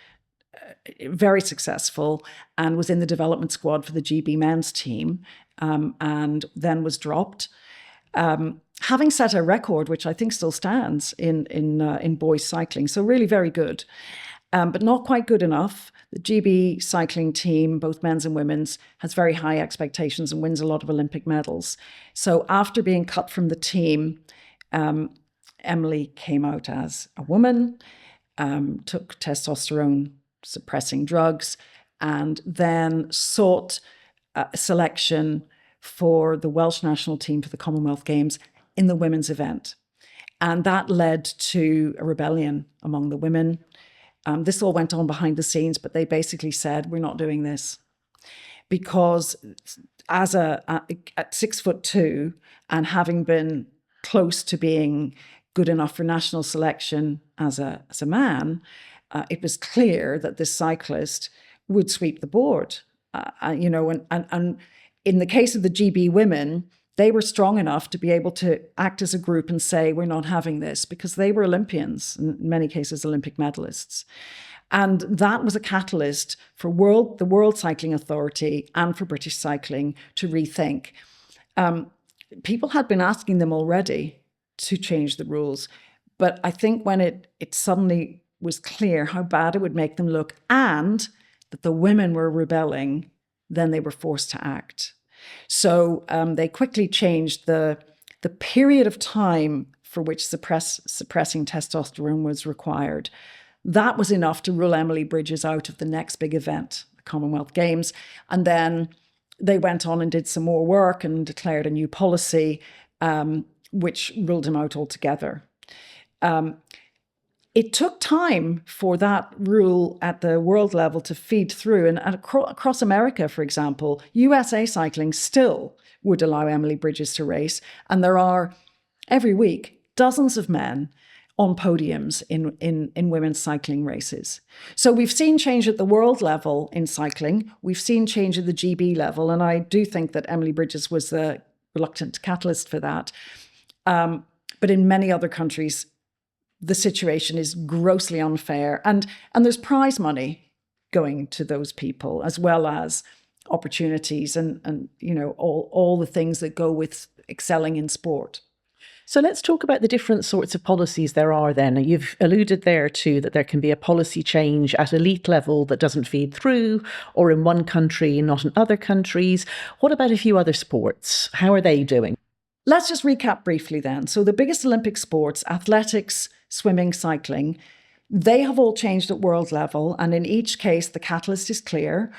very successful and was in the development squad for the GB men's team, and then was dropped. Having set a record, which I think still stands in boys cycling. So really very good, but not quite good enough. The GB cycling team, both men's and women's, has very high expectations and wins a lot of Olympic medals. So after being cut from the team, Emily came out as a woman, took testosterone suppressing drugs, and then sought a selection for the Welsh national team for the Commonwealth Games in the women's event. And that led to a rebellion among the women. This all went on behind the scenes, but they basically said, we're not doing this. Because at 6'2" and having been close to being good enough for national selection as a man, it was clear that this cyclist would sweep the board. And in the case of the GB women, they were strong enough to be able to act as a group and say, we're not having this, because they were Olympians, in many cases Olympic medalists. And that was a catalyst for the World Cycling Authority and for British cycling to rethink. People had been asking them already to change the rules, but I think when it suddenly was clear how bad it would make them look and that the women were rebelling, then they were forced to act. So they quickly changed the period of time for which suppressing testosterone was required. That was enough to rule Emily Bridges out of the next big event, the Commonwealth Games. And then they went on and did some more work and declared a new policy, which ruled him out altogether. It took time for that rule at the world level to feed through. And across America, for example, USA Cycling still would allow Emily Bridges to race. And there are, every week, dozens of men on podiums in women's cycling races. So we've seen change at the world level in cycling. We've seen change at the GB level. And I do think that Emily Bridges was the reluctant catalyst for that. But in many other countries, the situation is grossly unfair. And there's prize money going to those people, as well as opportunities and all the things that go with excelling in sport. So let's talk about the different sorts of policies there are then. You've alluded there to that there can be a policy change at elite level that doesn't feed through, or in one country, not in other countries. What about a few other sports? How are they doing? Let's just recap briefly then. So the biggest Olympic sports, athletics, swimming, cycling, they have all changed at world level. And in each case, the catalyst is clear.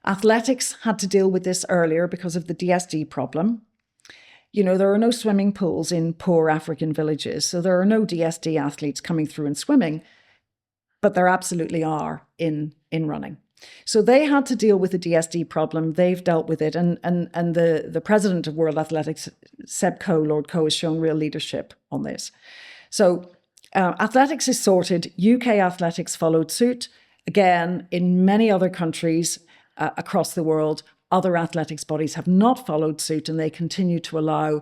Athletics had to deal with this earlier because of the DSD problem. There are no swimming pools in poor African villages, so there are no DSD athletes coming through and swimming, but there absolutely are in running. So they had to deal with the DSD problem. They've dealt with it. And the president of World Athletics, Seb Coe, Lord Coe, has shown real leadership on this. So athletics is sorted. UK athletics followed suit. Again, in many other countries across the world, other athletics bodies have not followed suit, and they continue to allow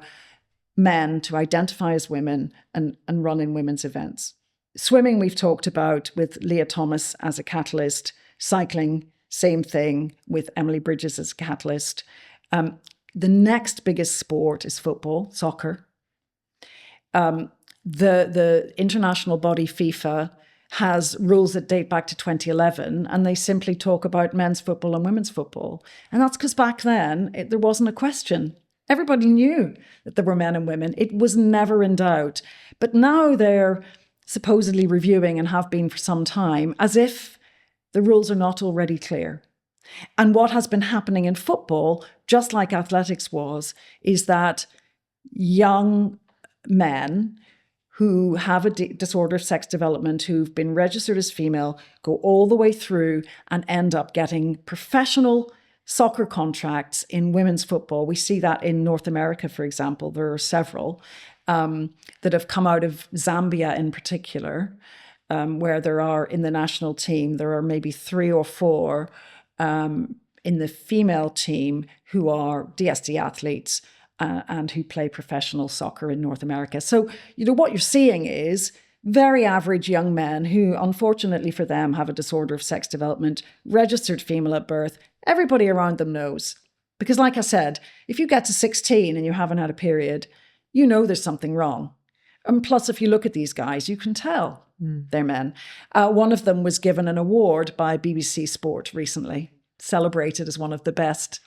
men to identify as women and run in women's events. Swimming, we've talked about with Leah Thomas as a catalyst. Cycling, same thing with Emily Bridges as a catalyst. The next biggest sport is football, soccer. The international body FIFA has rules that date back to 2011, and they simply talk about men's football and women's football. And that's because back then, there wasn't a question. Everybody knew that there were men and women. It was never in doubt. But now they're supposedly reviewing, and have been for some time, as if the rules are not already clear. And what has been happening in football, just like athletics was, is that young men who have a disorder of sex development, who've been registered as female, go all the way through and end up getting professional soccer contracts in women's football. We see that in North America, for example. There are several that have come out of Zambia in particular, where there are, in the national team, there are maybe 3 or 4 in the female team who are DSD athletes and who play professional soccer in North America. So, what you're seeing is very average young men who, unfortunately for them, have a disorder of sex development, registered female at birth. Everybody around them knows. Because like I said, if you get to 16 and you haven't had a period, there's something wrong. And plus, if you look at these guys, you can tell they're men. One of them was given an award by BBC Sport recently, celebrated as one of the best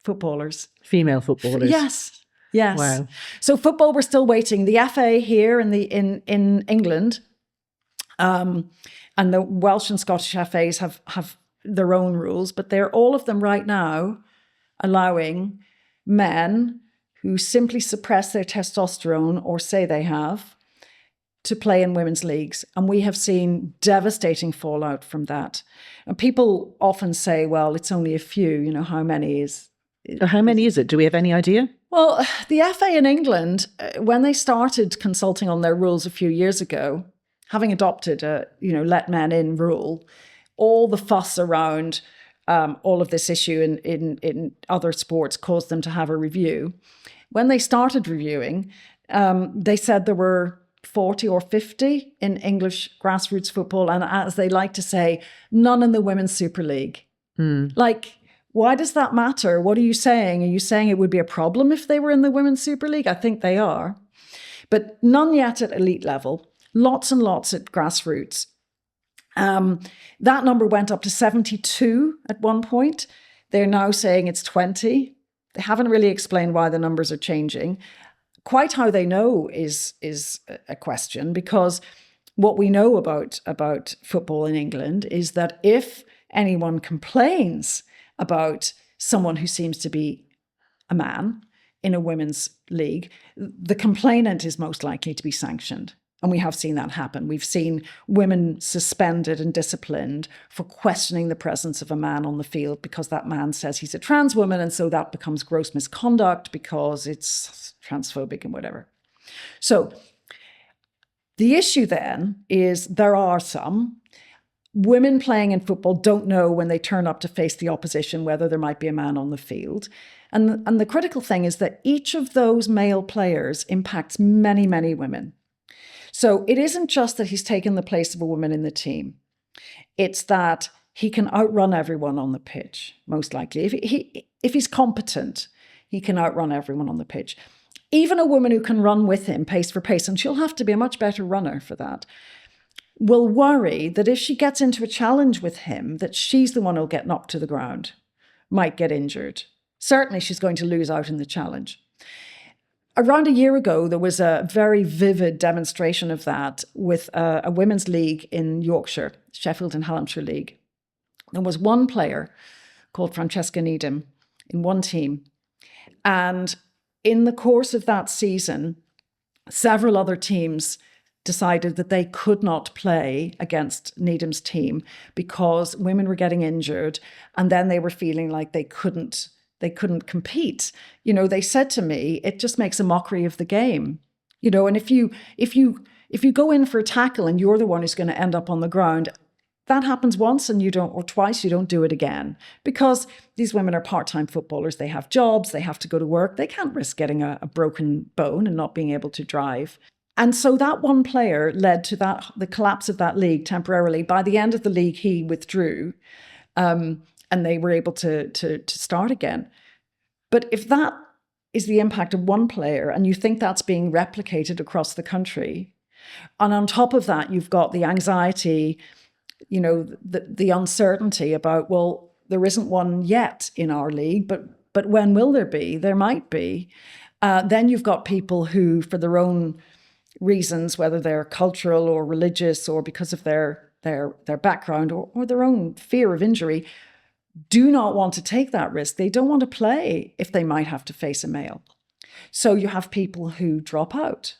footballers. Female footballers. Yes. Wow. So football, we're still waiting. The FA here in England, and the Welsh and Scottish FAs have their own rules, but they're all of them right now allowing men who simply suppress their testosterone or say they have to play in women's leagues. And we have seen devastating fallout from that. And people often say, well, it's only a few, how many is... How many is it? Do we have any idea? Well, the FA in England, when they started consulting on their rules a few years ago, having adopted a, let men in rule, all the fuss around all of this issue in other sports caused them to have a review. When they started reviewing, they said there were 40 or 50 in English grassroots football. And as they like to say, none in the Women's Super League. Why does that matter? What are you saying? Are you saying it would be a problem if they were in the Women's Super League? I think they are. But none yet at elite level. Lots and lots at grassroots. That number went up to 72 at one point. They're now saying it's 20. They haven't really explained why the numbers are changing. Quite how they know is a question, because what we know about football in England is that if anyone complains about someone who seems to be a man in a women's league, the complainant is most likely to be sanctioned. And we have seen that happen. We've seen women suspended and disciplined for questioning the presence of a man on the field because that man says he's a trans woman, and so that becomes gross misconduct because it's transphobic and whatever. So the issue then is there are some women playing in football don't know when they turn up to face the opposition whether there might be a man on the field. And the critical thing is that each of those male players impacts many, many women. So it isn't just that he's taken the place of a woman in the team. It's that he can outrun everyone on the pitch, most likely. If he's competent, he can outrun everyone on the pitch. Even a woman who can run with him pace for pace, and she'll have to be a much better runner for that, will worry that if she gets into a challenge with him, that she's the one who'll get knocked to the ground, might get injured. Certainly she's going to lose out in the challenge. Around a year ago, there was a very vivid demonstration of that with a women's league in Yorkshire, Sheffield and Hallamshire League. There was one player called Francesca Needham in one team. And in the course of that season, several other teams decided that they could not play against Needham's team because women were getting injured, and then they were feeling like they couldn't compete. They said to me, it just makes a mockery of the game. And if you go in for a tackle and you're the one who's going to end up on the ground, that happens once and or twice, you don't do it again, because these women are part-time footballers. They have jobs, they have to go to work. They can't risk getting a broken bone and not being able to drive. And so that one player led to the collapse of that league temporarily. By the end of the league, he withdrew, and they were able to start again. But if that is the impact of one player, and you think that's being replicated across the country, and on top of that, you've got the anxiety, the uncertainty about, well, there isn't one yet in our league, but when will there be? There might be. Then you've got people who, for their own reasons, whether they're cultural or religious or because of their background or their own fear of injury, do not want to take that risk. They don't want to play if they might have to face a male. So you have people who drop out.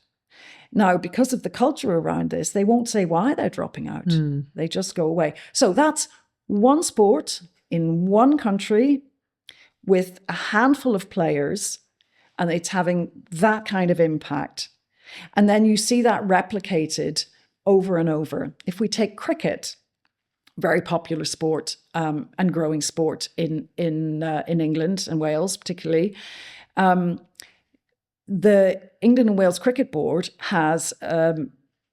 Now, because of the culture around this, they won't say why they're dropping out. They just go away. So that's one sport in one country with a handful of players, and it's having that kind of impact. And then you see that replicated over and over. If we take cricket, very popular sport and growing sport in England and Wales particularly. The England and Wales Cricket Board has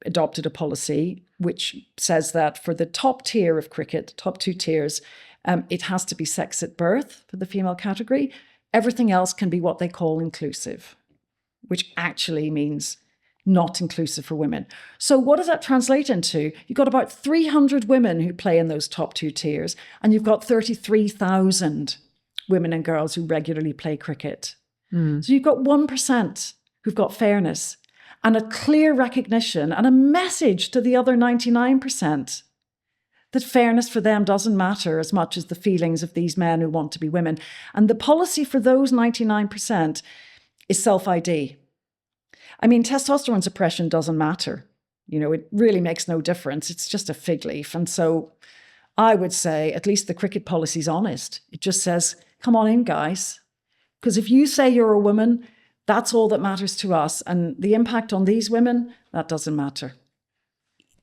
adopted a policy which says that for the top tier of cricket, top 2 tiers, it has to be sex at birth for the female category. Everything else can be what they call inclusive, which actually means not inclusive for women. So what does that translate into? You've got about 300 women who play in those top 2 tiers, and you've got 33,000 women and girls who regularly play cricket. So you've got 1% who've got fairness and a clear recognition and a message to the other 99% that fairness for them doesn't matter as much as the feelings of these men who want to be women. And the policy for those 99% is self-ID. I mean, testosterone suppression doesn't matter. It really makes no difference. It's just a fig leaf. And so I would say at least the cricket policy is honest. It just says, come on in, guys. Because if you say you're a woman, that's all that matters to us. And the impact on these women, that doesn't matter.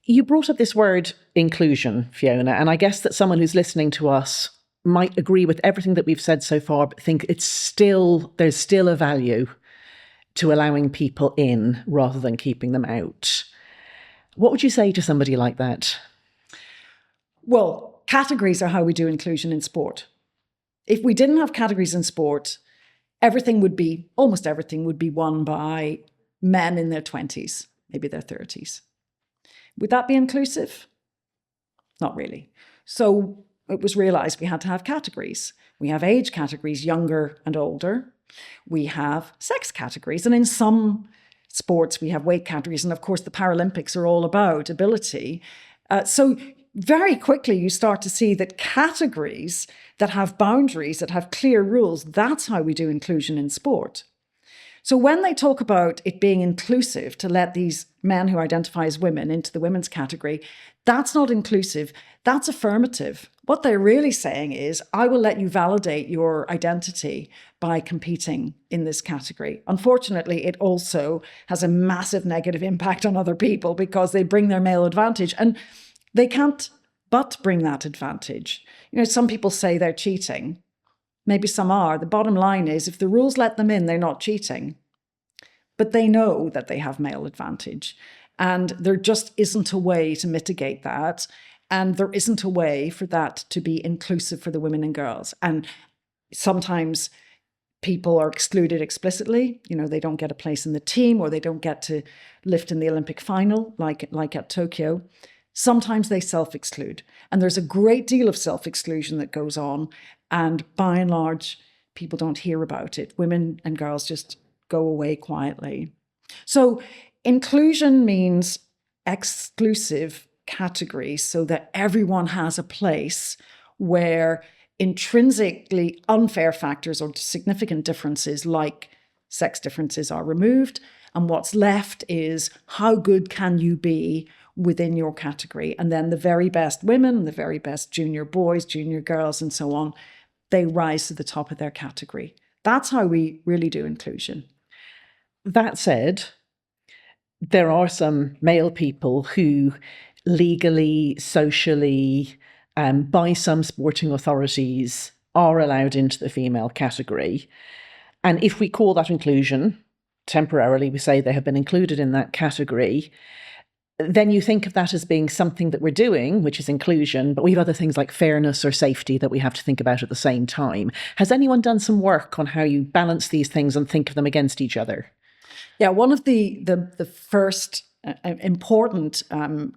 You brought up this word inclusion, Fiona, and I guess that someone who's listening to us might agree with everything that we've said so far, but think there's still a value to allowing people in rather than keeping them out. What would you say to somebody like that? Well, categories are how we do inclusion in sport. If we didn't have categories in sport, almost everything would be won by men in their 20s, maybe their 30s. Would that be inclusive? Not really. So it was realized we had to have categories. We have age categories, younger and older. We have sex categories. And in some sports, we have weight categories. And of course, the Paralympics are all about ability. So very quickly, you start to see that categories that have boundaries, that have clear rules, that's how we do inclusion in sport. So when they talk about it being inclusive to let these men who identify as women into the women's category, that's not inclusive, that's affirmative. What they're really saying is, I will let you validate your identity by competing in this category. Unfortunately, it also has a massive negative impact on other people because they bring their male advantage and they can't but bring that advantage. Some people say they're cheating. Maybe some are. The bottom line is, if the rules let them in, they're not cheating. But they know that they have male advantage. And there just isn't a way to mitigate that. And there isn't a way for that to be inclusive for the women and girls. And sometimes people are excluded explicitly. They don't get a place in the team, or they don't get to lift in the Olympic final, like at Tokyo. Sometimes they self-exclude. And there's a great deal of self-exclusion that goes on. And by and large, people don't hear about it. Women and girls just go away quietly. So inclusion means exclusive categories so that everyone has a place where intrinsically unfair factors or significant differences like sex differences are removed. And what's left is, how good can you be within your category? And then the very best women, the very best junior boys, junior girls, and so on, they rise to the top of their category. That's how we really do inclusion. That said, there are some male people who legally, socially, by some sporting authorities are allowed into the female category. And if we call that inclusion, temporarily we say they have been included in that category, then you think of that as being something that we're doing, which is inclusion, but we have other things like fairness or safety that we have to think about at the same time. Has anyone done some work on how you balance these things and think of them against each other? Yeah, one of the first important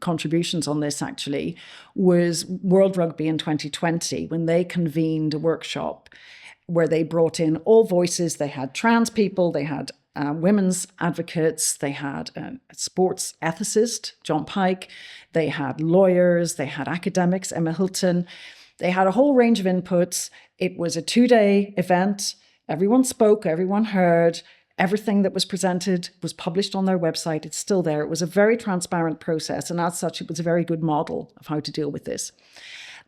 contributions on this actually was World Rugby in 2020, when they convened a workshop where they brought in all voices. They had trans people, they had women's advocates, they had a sports ethicist, John Pike, they had lawyers, they had academics, Emma Hilton. They had a whole range of inputs. It was a 2-day event. Everyone spoke, everyone heard. Everything that was presented was published on their website. It's still there. It was a very transparent process. And as such, it was a very good model of how to deal with this.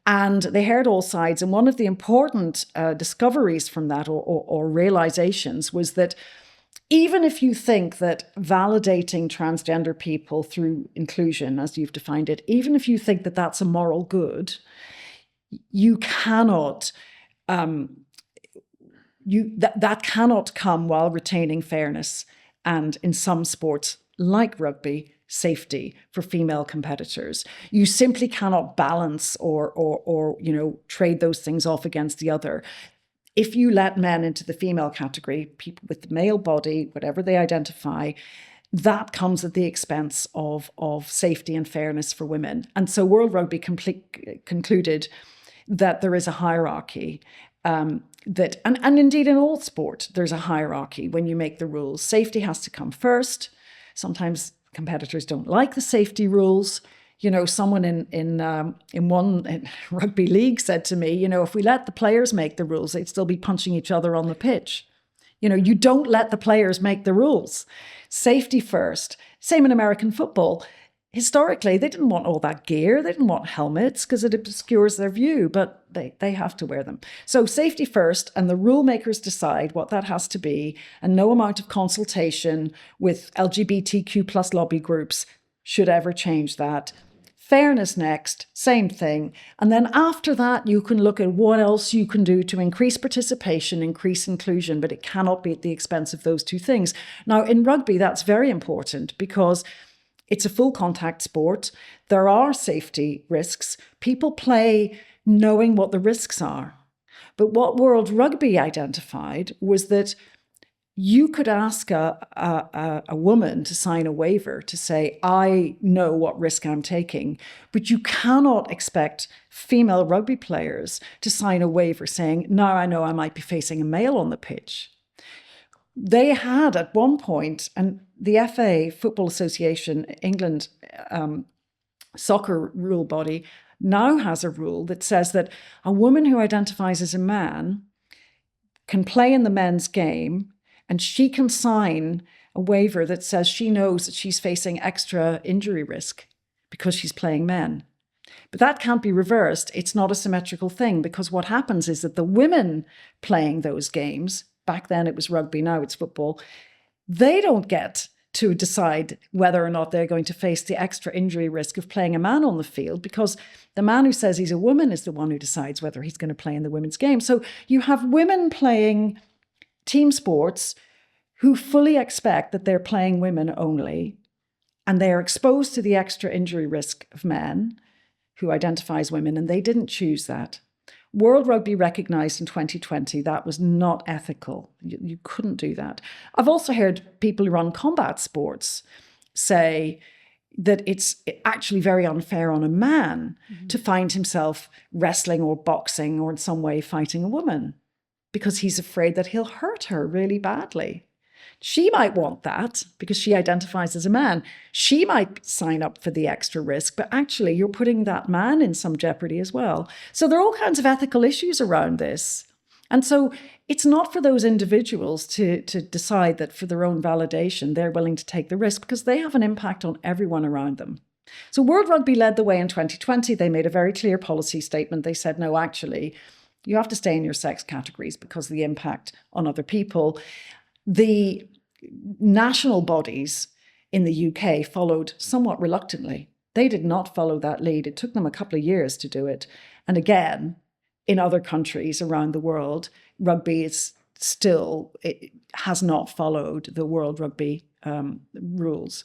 And they heard all sides. And one of the important discoveries from that or realizations was that even if you think that validating transgender people through inclusion, as you've defined it, even if you think that that's a moral good, you cannot, that cannot come while retaining fairness and, in some sports like rugby, safety for female competitors. You simply cannot balance or trade those things off against the other. If you let men into the female category, people with the male body, whatever they identify, that comes at the expense of safety and fairness for women. And so World Rugby concluded that there is a hierarchy, that, and indeed in all sport, there's a hierarchy when you make the rules. Safety has to come first. Sometimes competitors don't like the safety rules. Someone in one rugby league said to me, if we let the players make the rules, they'd still be punching each other on the pitch. You don't let the players make the rules. Safety first. Same in American football. Historically, they didn't want all that gear. They didn't want helmets because it obscures their view, but they have to wear them. So safety first, and the rule makers decide what that has to be, and no amount of consultation with LGBTQ plus lobby groups should ever change that. Fairness next, same thing. And then after that, you can look at what else you can do to increase participation, increase inclusion, but it cannot be at the expense of those two things. Now, in rugby, that's very important because it's a full contact sport. There are safety risks. People play knowing what the risks are. But what World Rugby identified was that you could ask a woman to sign a waiver to say, I know what risk I'm taking, but you cannot expect female rugby players to sign a waiver saying, now I know I might be facing a male on the pitch. They had at one point, and the FA, Football Association, England soccer rule body, now has a rule that says that a woman who identifies as a man can play in the men's game, and she can sign a waiver that says she knows that she's facing extra injury risk because she's playing men. But that can't be reversed. It's not a symmetrical thing, because what happens is that the women playing those games, back then it was rugby, now it's football, they don't get to decide whether or not they're going to face the extra injury risk of playing a man on the field, because the man who says he's a woman is the one who decides whether he's going to play in the women's game. So you have women playing team sports who fully expect that they're playing women only, and they are exposed to the extra injury risk of men who identify as women, and they didn't choose that. World Rugby recognised in 2020 that was not ethical. You couldn't do that. I've also heard people who run combat sports say that it's actually very unfair on a man to find himself wrestling or boxing or in some way fighting a woman, because he's afraid that he'll hurt her really badly. She might want that because she identifies as a man. She might sign up for the extra risk, but actually you're putting that man in some jeopardy as well. So there are all kinds of ethical issues around this. And so it's not for those individuals to decide that for their own validation, they're willing to take the risk, because they have an impact on everyone around them. So World Rugby led the way in 2020. They made a very clear policy statement. They said, no, actually, you have to stay in your sex categories because of the impact on other people. The national bodies in the UK followed somewhat reluctantly. They did not follow that lead. It took them a couple of years to do it. And again, in other countries around the world, rugby is still, it has not followed the World Rugby rules.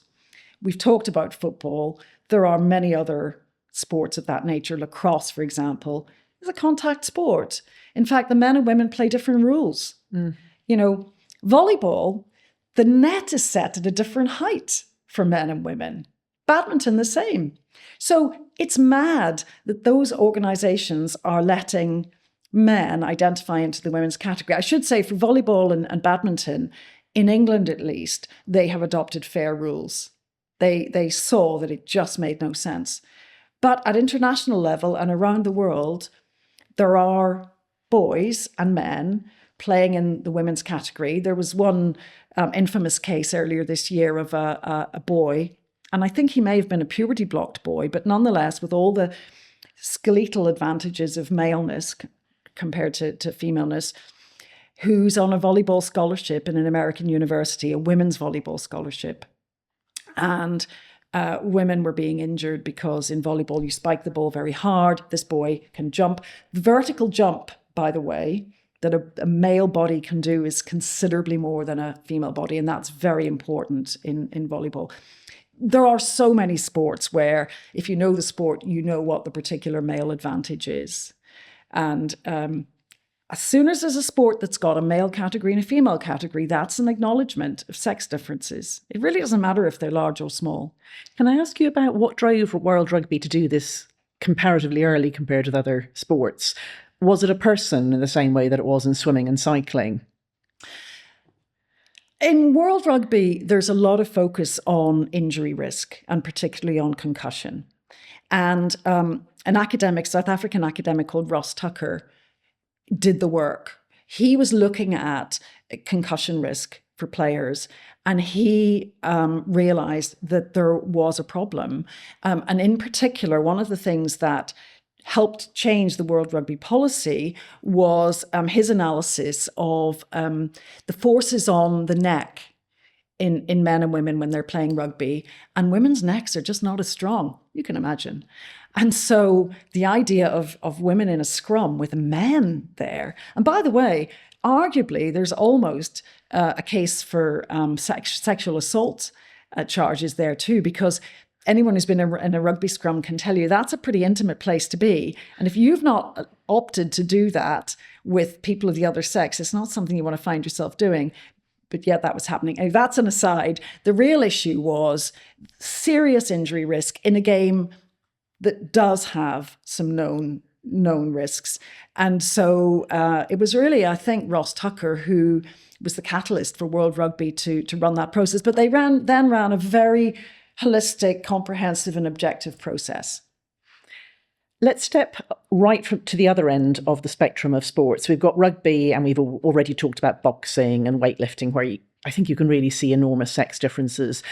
We've talked about football. There are many other sports of that nature. Lacrosse, for example, is a contact sport. In fact, the men and women play different rules. Volleyball, the net is set at a different height for men and women. Badminton, the same. So it's mad that those organisations are letting men identify into the women's category. I should say for volleyball and badminton, in England at least, they have adopted fair rules. They saw that it just made no sense. But at international level and around the world, there are boys and men playing in the women's category. There was one infamous case earlier this year of a boy, and I think he may have been a puberty blocked boy, but nonetheless, with all the skeletal advantages of maleness compared to femaleness, who's on a volleyball scholarship in an American university, a women's volleyball scholarship. And women were being injured because in volleyball you spike the ball very hard. This boy can jump. The vertical jump, by the way, that a male body can do is considerably more than a female body, and that's very important in volleyball. There are so many sports where if you know the sport, you know what the particular male advantage is. And as soon as there's a sport that's got a male category and a female category, that's an acknowledgement of sex differences. It really doesn't matter if they're large or small. Can I ask you about what drove World Rugby to do this comparatively early compared with other sports? Was it a person in the same way that it was in swimming and cycling? In World Rugby, there's a lot of focus on injury risk and particularly on concussion. And an academic, South African academic called Ross Tucker, did the work. He was looking at concussion risk for players, and he realized that there was a problem. And in particular, one of the things that helped change the World Rugby policy was his analysis of the forces on the neck in men and women when they're playing rugby. And women's necks are just not as strong, you can imagine. And so the idea of women in a scrum with men there, and by the way, arguably there's almost a case for sexual assault charges there too, because anyone who's been in a rugby scrum can tell you that's a pretty intimate place to be. And if you've not opted to do that with people of the other sex, it's not something you want to find yourself doing. But yet that was happening. And that's an aside. The real issue was serious injury risk in a game that does have some known risks. And so it was really, I think, Ross Tucker who was the catalyst for World Rugby to run that process. But they then ran a very holistic, comprehensive and objective process. Let's step right to the other end of the spectrum of sports. We've got rugby and we've already talked about boxing and weightlifting, where I think you can really see enormous sex differences.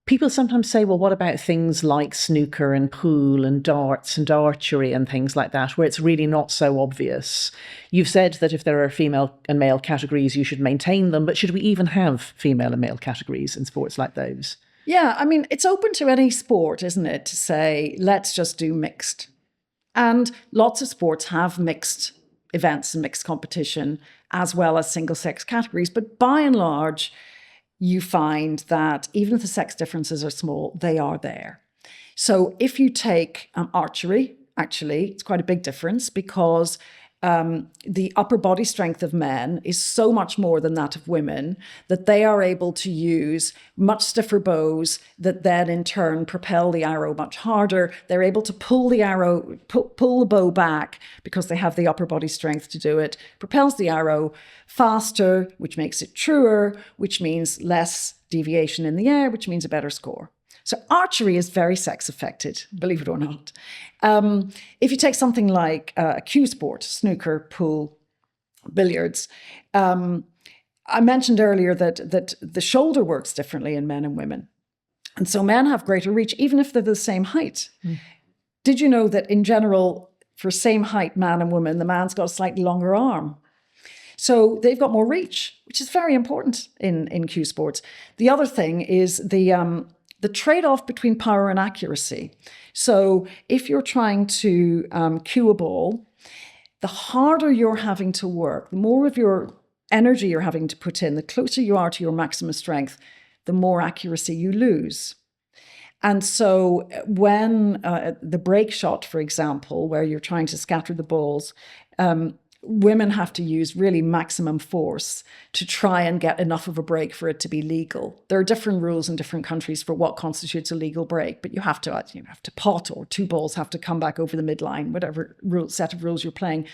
People sometimes say, well, what about things like snooker and pool and darts and archery and things like that, where it's really not so obvious? You've said that if there are female and male categories, you should maintain them, but should we even have female and male categories in sports like those? Yeah, I mean, it's open to any sport, isn't it, to say, let's just do mixed. And lots of sports have mixed events and mixed competition, as well as single-sex categories. But by and large, you find that even if the sex differences are small, they are there. So if you take archery, actually, it's quite a big difference because the upper body strength of men is so much more than that of women that they are able to use much stiffer bows that then in turn propel the arrow much harder. They're able to pull the bow back because they have the upper body strength to do it, propels the arrow faster, which makes it truer, which means less deviation in the air, which means a better score. So archery is very sex affected, believe it or not. If you take something like a cue sport, snooker, pool, billiards, I mentioned earlier that the shoulder works differently in men and women. And so men have greater reach, even if they're the same height. Mm. Did you know that in general, for same height man and woman, the man's got a slightly longer arm? So they've got more reach, which is very important in cue sports. The other thing is the trade-off between power and accuracy. So if you're trying to cue a ball, the harder you're having to work, the more of your energy you're having to put in, the closer you are to your maximum strength, the more accuracy you lose. And so when the break shot, for example, where you're trying to scatter the balls, women have to use really maximum force to try and get enough of a break for it to be legal. There are different rules in different countries for what constitutes a legal break, but you have to pot, or two balls have to come back over the midline, whatever set of rules you're playing.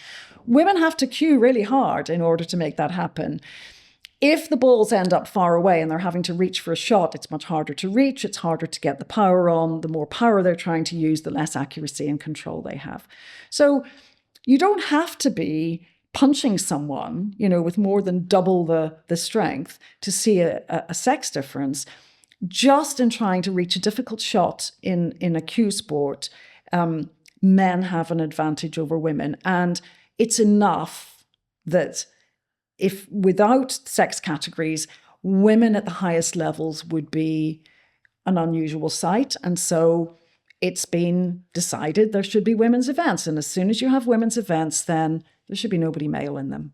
Women have to cue really hard in order to make that happen. If the balls end up far away and they're having to reach for a shot, it's much harder to reach, it's harder to get the power on. The more power they're trying to use, the less accuracy and control they have. So you don't have to be punching someone, with more than double the strength to see a sex difference. Just in trying to reach a difficult shot in a cue sport, men have an advantage over women. And it's enough that if without sex categories, women at the highest levels would be an unusual sight. And so it's been decided there should be women's events. And as soon as you have women's events, then there should be nobody male in them.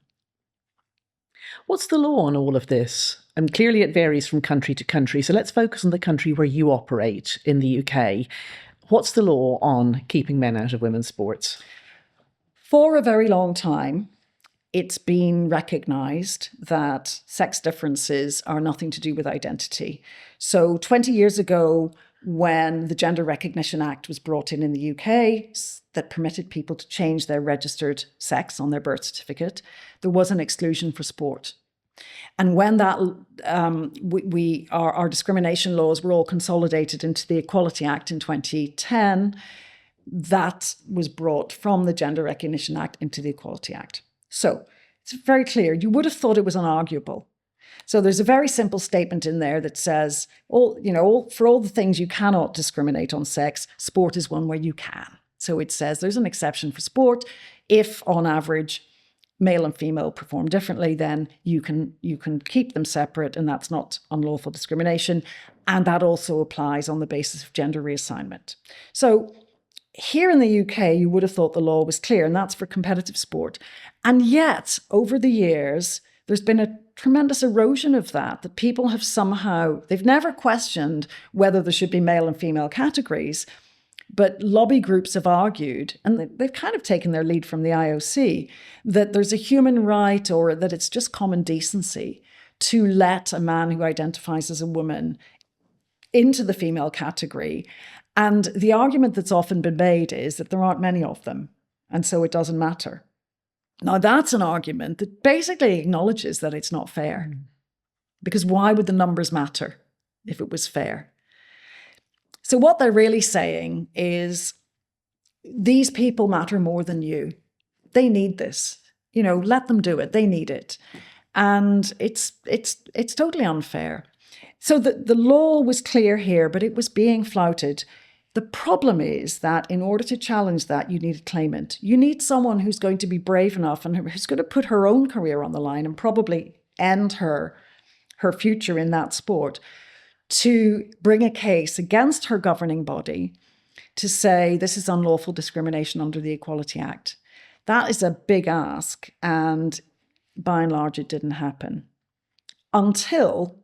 What's the law on all of this? And clearly it varies from country to country. So let's focus on the country where you operate in the UK. What's the law on keeping men out of women's sports? For a very long time, it's been recognised that sex differences are nothing to do with identity. So 20 years ago, when the Gender Recognition Act was brought in the UK that permitted people to change their registered sex on their birth certificate, there was an exclusion for sport. And when that our discrimination laws were all consolidated into the Equality Act in 2010, that was brought from the Gender Recognition Act into the Equality Act. So it's very clear. You would have thought it was unarguable. So there's a very simple statement in there that says, for all the things you cannot discriminate on sex, sport is one where you can. So it says there's an exception for sport. If on average male and female perform differently, then you can keep them separate, and that's not unlawful discrimination. And that also applies on the basis of gender reassignment. So here in the UK, you would have thought the law was clear, and that's for competitive sport. And yet, over the years, there's been a tremendous erosion of that people have somehow, they've never questioned whether there should be male and female categories, but lobby groups have argued, and they've kind of taken their lead from the IOC, that there's a human right, or that it's just common decency to let a man who identifies as a woman into the female category. And the argument that's often been made is that there aren't many of them, and so it doesn't matter. Now, that's an argument that basically acknowledges that it's not fair. Because why would the numbers matter if it was fair? So what they're really saying is these people matter more than you. They need this. Let them do it. They need it. And it's totally unfair. So the law was clear here, but it was being flouted. The problem is that in order to challenge that, you need a claimant. You need someone who's going to be brave enough and who's going to put her own career on the line and probably end her future in that sport, to bring a case against her governing body to say this is unlawful discrimination under the Equality Act. That is a big ask, and by and large, it didn't happen until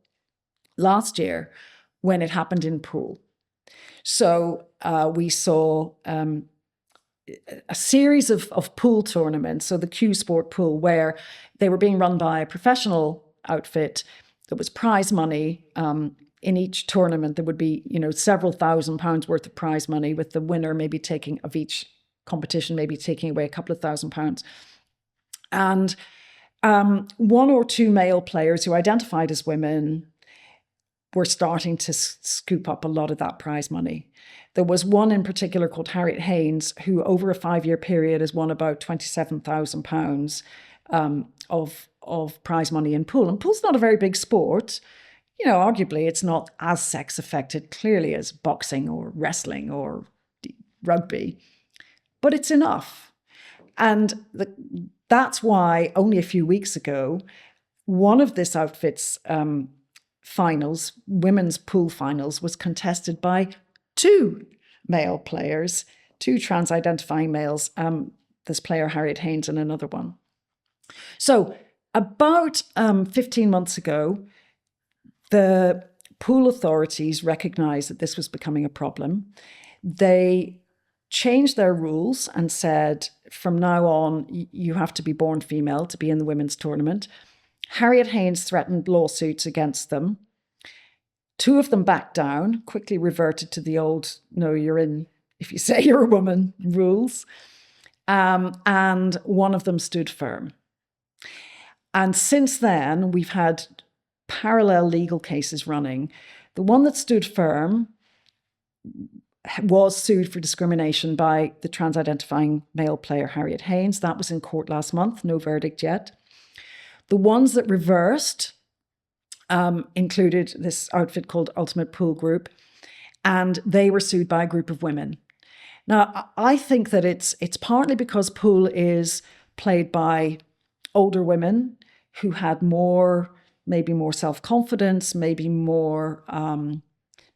last year when it happened in pool. So we saw a series of pool tournaments, so the Q Sport pool, where they were being run by a professional outfit. There was prize money. In each tournament, there would be, several £1,000s worth of prize money, with the winner maybe taking of each competition, maybe taking away a couple of £1,000s. And one or two male players who identified as women were starting to scoop up a lot of that prize money. There was one in particular called Harriet Haynes, who over a 5-year period has won about £27,000 of prize money in pool. And pool's not a very big sport. Arguably it's not as sex affected clearly as boxing or wrestling or rugby, but it's enough. And that's why only a few weeks ago, one of this outfit's finals, women's pool finals, was contested by two male players, two trans-identifying males, this player Harriet Haynes and another one. So about 15 months ago, the pool authorities recognised that this was becoming a problem. They changed their rules and said, from now on, you have to be born female to be in the women's tournament. Harriet Haynes threatened lawsuits against them. Two of them backed down, quickly reverted to the old, no, you're in if you say you're a woman rules. And one of them stood firm. And since then, we've had parallel legal cases running. The one that stood firm was sued for discrimination by the trans-identifying male player Harriet Haynes. That was in court last month, no verdict yet. The ones that reversed included this outfit called Ultimate Pool Group, and they were sued by a group of women. Now, I think that it's partly because pool is played by older women who had maybe more self-confidence, maybe more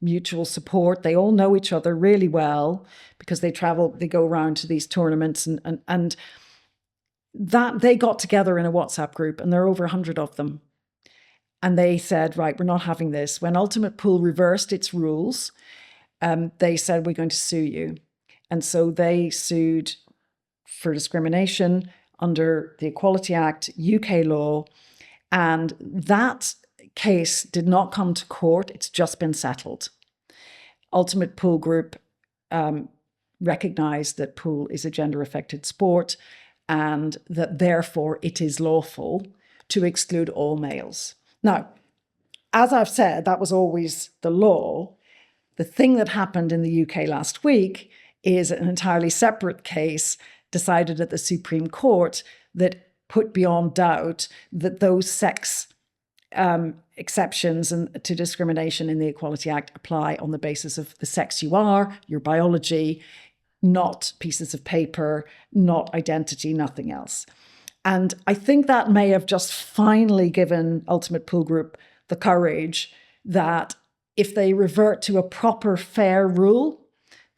mutual support. They all know each other really well because they go around to these tournaments and that they got together in a WhatsApp group, and there are over 100 of them. And they said, right, we're not having this. When Ultimate Pool reversed its rules, they said, we're going to sue you. And so they sued for discrimination under the Equality Act, UK law. And that case did not come to court. It's just been settled. Ultimate Pool Group recognised that pool is a gender-affected sport and that therefore it is lawful to exclude all males. Now, as I've said, that was always the law. The thing that happened in the UK last week is an entirely separate case decided at the Supreme Court that put beyond doubt that those sex exceptions to discrimination in the Equality Act apply on the basis of the sex you are, your biology, not pieces of paper, not identity, nothing else. And I think that may have just finally given Ultimate Pool Group the courage that if they revert to a proper, fair rule,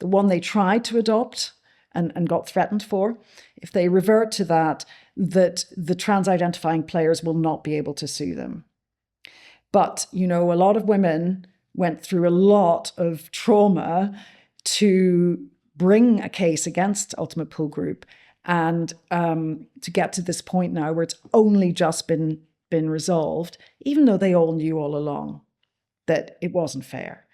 the one they tried to adopt and got threatened for, if they revert to that the trans-identifying players will not be able to sue them. But, a lot of women went through a lot of trauma to bring a case against Ultimate Pool Group and to get to this point now where it's only just been resolved, even though they all knew all along that it wasn't fair.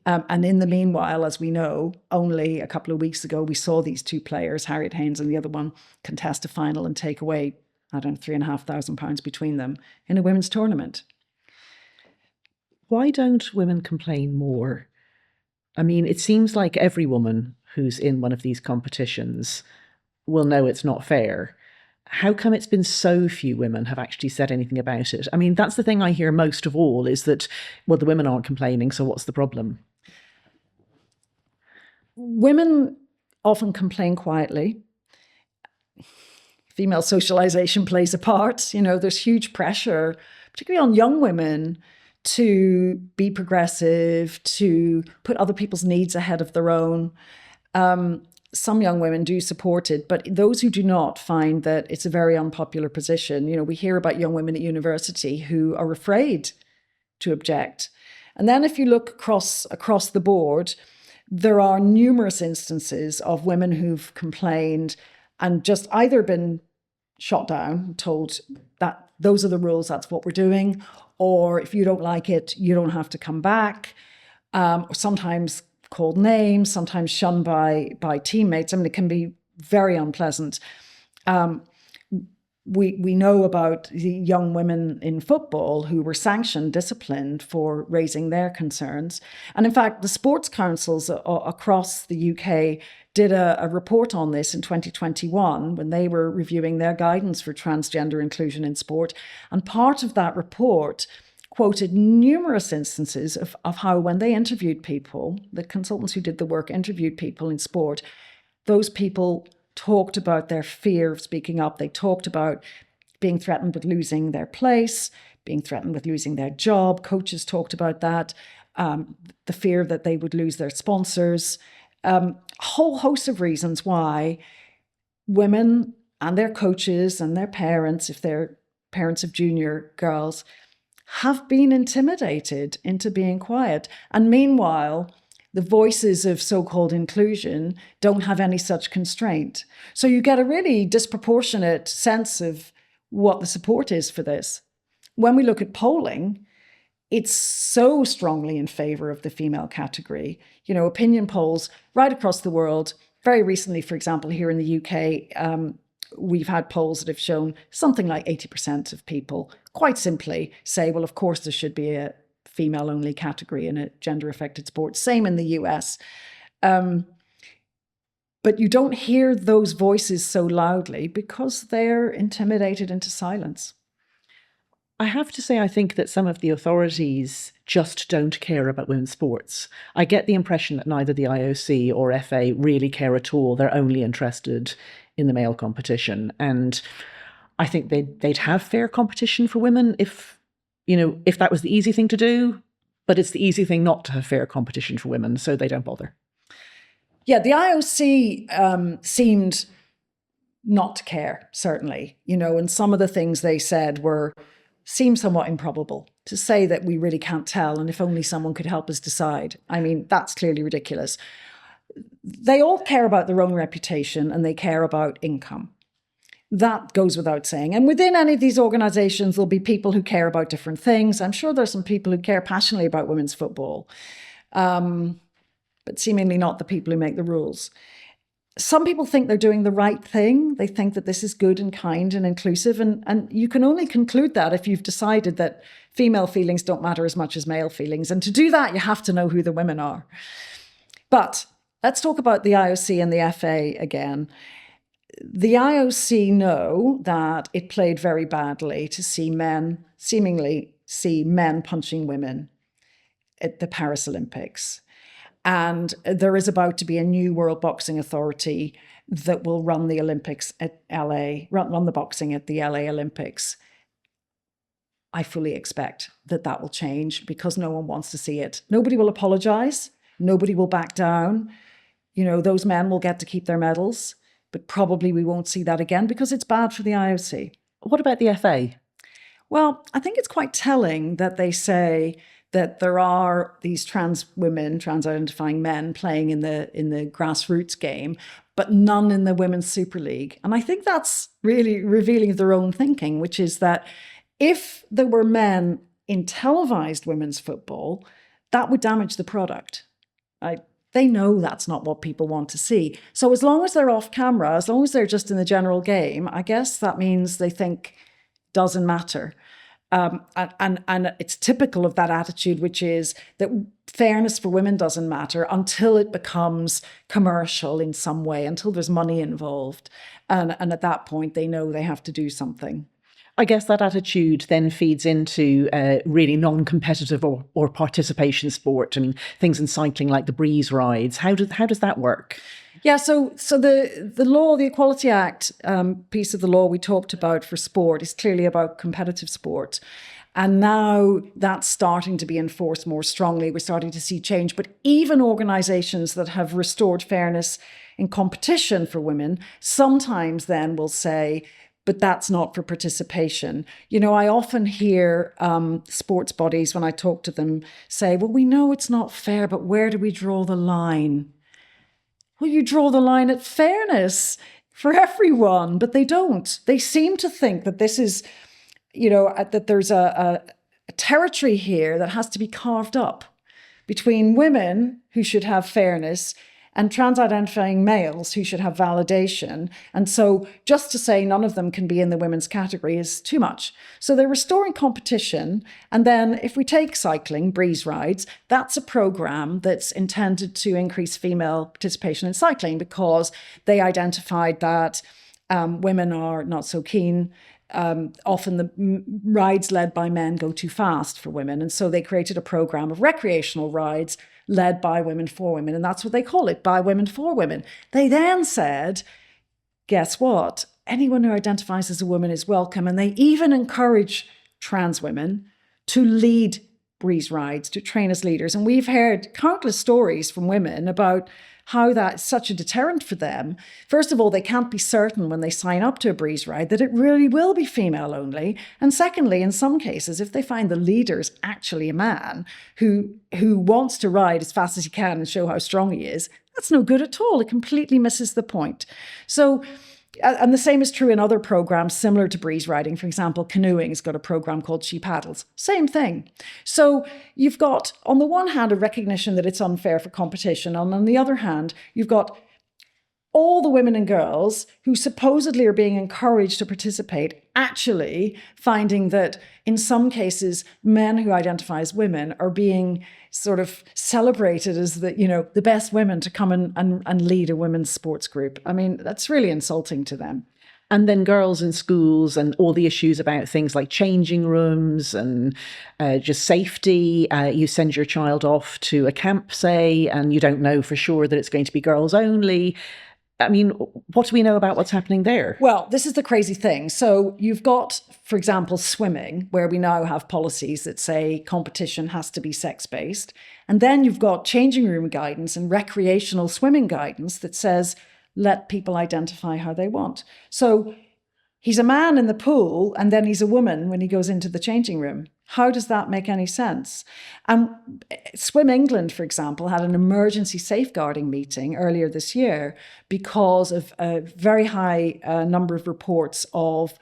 And in the meanwhile, as we know, only a couple of weeks ago, we saw these two players, Harriet Haynes and the other one, contest a final and take away, £3,500 between them in a women's tournament. Why don't women complain more? I mean, it seems like every woman who's in one of these competitions will know it's not fair. How come it's been so few women have actually said anything about it? I mean, that's the thing I hear most of all is that, well, the women aren't complaining, so what's the problem? Women often complain quietly. Female socialization plays a part. There's huge pressure, particularly on young women, to be progressive, to put other people's needs ahead of their own. Some young women do support it, but those who do not find that it's a very unpopular position. We hear about young women at university who are afraid to object. And then if you look across the board, there are numerous instances of women who've complained and just either been shot down, told that those are the rules, that's what we're doing, or if you don't like it, you don't have to come back, or sometimes called names, sometimes shunned by teammates. I mean, it can be very unpleasant. We know about the young women in football who were sanctioned, disciplined for raising their concerns. And in fact, the sports councils across the UK did a report on this in 2021 when they were reviewing their guidance for transgender inclusion in sport. And part of that report quoted numerous instances of how when they interviewed people, the consultants who did the work interviewed people in sport, those people talked about their fear of speaking up. They talked about being threatened with losing their place, being threatened with losing their job. Coaches talked about that, the fear that they would lose their sponsors, a whole host of reasons why women and their coaches and their parents, if they're parents of junior girls, have been intimidated into being quiet. And meanwhile, the voices of so-called inclusion don't have any such constraint. So you get a really disproportionate sense of what the support is for this. When we look at polling, it's so strongly in favour of the female category. Opinion polls right across the world. Very recently, for example, here in the UK, we've had polls that have shown something like 80% of people quite simply say, well, of course, there should be a female-only category in a gender-affected sport. Same in the US. But you don't hear those voices so loudly because they're intimidated into silence. I have to say, I think that some of the authorities just don't care about women's sports. I get the impression that neither the IOC or FA really care at all. They're only interested in the male competition. And I think they'd have fair competition for women if that was the easy thing to do. But it's the easy thing not to have fair competition for women, so they don't bother. Yeah, the IOC seemed not to care, certainly, and some of the things they said seemed somewhat improbable. To say that we really can't tell, and if only someone could help us decide. I mean, that's clearly ridiculous. They all care about their own reputation and they care about income. That goes without saying. And within any of these organisations, there'll be people who care about different things. I'm sure there's some people who care passionately about women's football, but seemingly not the people who make the rules. Some people think they're doing the right thing. They think that this is good and kind and inclusive. And you can only conclude that if you've decided that female feelings don't matter as much as male feelings. And to do that, you have to know who the women are. But let's talk about the IOC and the FA again. The IOC know that it played very badly to seemingly see men punching women at the Paris Olympics. And there is about to be a new World Boxing Authority that will run the Olympics at LA, run the boxing at the LA Olympics. I fully expect that will change because no one wants to see it. Nobody will apologize. Nobody will back down. Those men will get to keep their medals, but probably we won't see that again because it's bad for the IOC. What about the FA? Well, I think it's quite telling that they say that there are these trans women, trans-identifying men playing in the Grassroots game, but none in the Women's Super League. And I think that's really revealing of their own thinking, which is that if there were men in televised women's football, that would damage the product. They know that's not what people want to see. So as long as they're off camera, as long as they're just in the general game, I guess that means they think doesn't matter. And it's typical of that attitude, which is that fairness for women doesn't matter until it becomes commercial in some way, until there's money involved. And at that point, they know they have to do something. I guess that attitude then feeds into really non-competitive or participation sport. I mean, things in cycling like the breeze rides. How does that work? Yeah, so the law, the Equality Act piece of the law we talked about for sport is clearly about competitive sport. And now that's starting to be enforced more strongly. We're starting to see change. But even organisations that have restored fairness in competition for women sometimes then will say, but that's not for participation. I often hear sports bodies, when I talk to them, say, well, we know it's not fair, but where do we draw the line? Well, you draw the line at fairness for everyone, but they don't. They seem to think that this is, that there's a territory here that has to be carved up between women who should have fairness and trans-identifying males who should have validation. And so just to say none of them can be in the women's category is too much. So they're restoring competition. And then if we take cycling, breeze rides, that's a program that's intended to increase female participation in cycling because they identified that women are not so keen. Often the rides led by men go too fast for women. And so they created a program of recreational rides led by women for women. And that's what they call it, by women for women. They then said, guess what? Anyone who identifies as a woman is welcome. And they even encourage trans women to lead breeze rides, to train as leaders. And we've heard countless stories from women about how that's such a deterrent for them. First of all, they can't be certain when they sign up to a breeze ride that it really will be female only. And secondly, in some cases, if they find the leader's actually a man who wants to ride as fast as he can and show how strong he is, that's no good at all. It completely misses the point. So, and the same is true in other programs similar to breeze riding. For example, canoeing has got a program called She Paddles. Same thing. So you've got, on the one hand, a recognition that it's unfair for competition. And on the other hand, you've got all the women and girls who supposedly are being encouraged to participate actually finding that in some cases, men who identify as women are being sort of celebrated as the best women to come and lead a women's sports group. I mean, that's really insulting to them. And then girls in schools and all the issues about things like changing rooms and just safety. You send your child off to a camp, say, and you don't know for sure that it's going to be girls only. I mean, what do we know about what's happening there? Well, this is the crazy thing. So you've got, for example, swimming, where we now have policies that say competition has to be sex-based. And then you've got changing room guidance and recreational swimming guidance that says, let people identify how they want. So he's a man in the pool and then he's a woman when he goes into the changing room. How does that make any sense? Swim England, for example, had an emergency safeguarding meeting earlier this year because of a very high number of reports of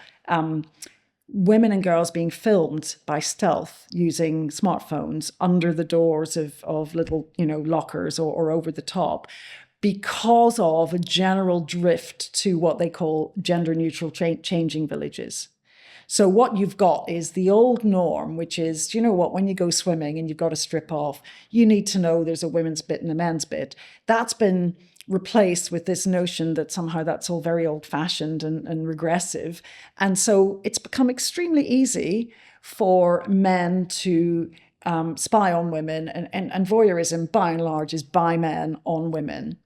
women and girls being filmed by stealth using smartphones under the doors of little, lockers or over the top, because of a general drift to what they call gender-neutral changing villages. So what you've got is the old norm, which is, when you go swimming and you've got to strip off, you need to know there's a women's bit and a men's bit. That's been replaced with this notion that somehow that's all very old-fashioned and regressive. And so it's become extremely easy for men to spy on women, and voyeurism, by and large, is by men on women.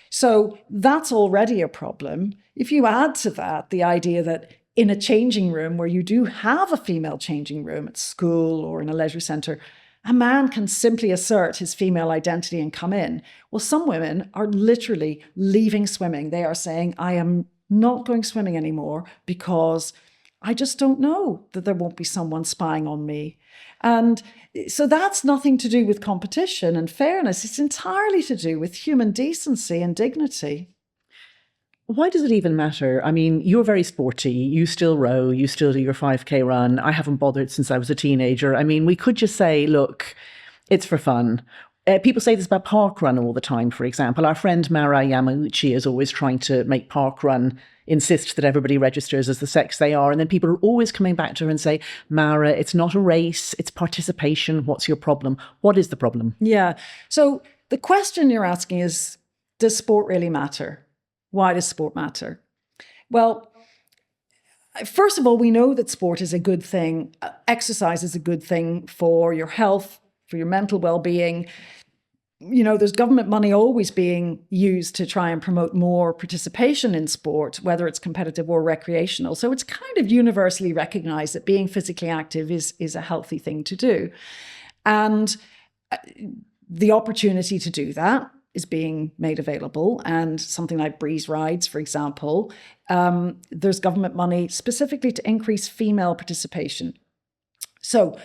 So that's already a problem. If you add to that the idea that in a changing room where you do have a female changing room at school or in a leisure centre, a man can simply assert his female identity and come in. Well, some women are literally leaving swimming. They are saying, I am not going swimming anymore because I just don't know that there won't be someone spying on me. And so that's nothing to do with competition and fairness. It's entirely to do with human decency and dignity. Why does it even matter? I mean, you're very sporty. You still row. You still do your 5K run. I haven't bothered since I was a teenager. I mean, we could just say, look, it's for fun. People say this about parkrun all the time, for example. Our friend Mara Yamauchi is always trying to make parkrun insist that everybody registers as the sex they are. And then people are always coming back to her and say, Mara, it's not a race, it's participation. What's your problem? What is the problem? Yeah. So the question you're asking is, does sport really matter? Why does sport matter? Well, first of all, we know that sport is a good thing. Exercise is a good thing for your health, for your mental well-being. There's government money always being used to try and promote more participation in sport, whether it's competitive or recreational. So it's kind of universally recognized that being physically active is a healthy thing to do. And the opportunity to do that is being made available. And something like Breeze Rides, for example, there's government money specifically to increase female participation. So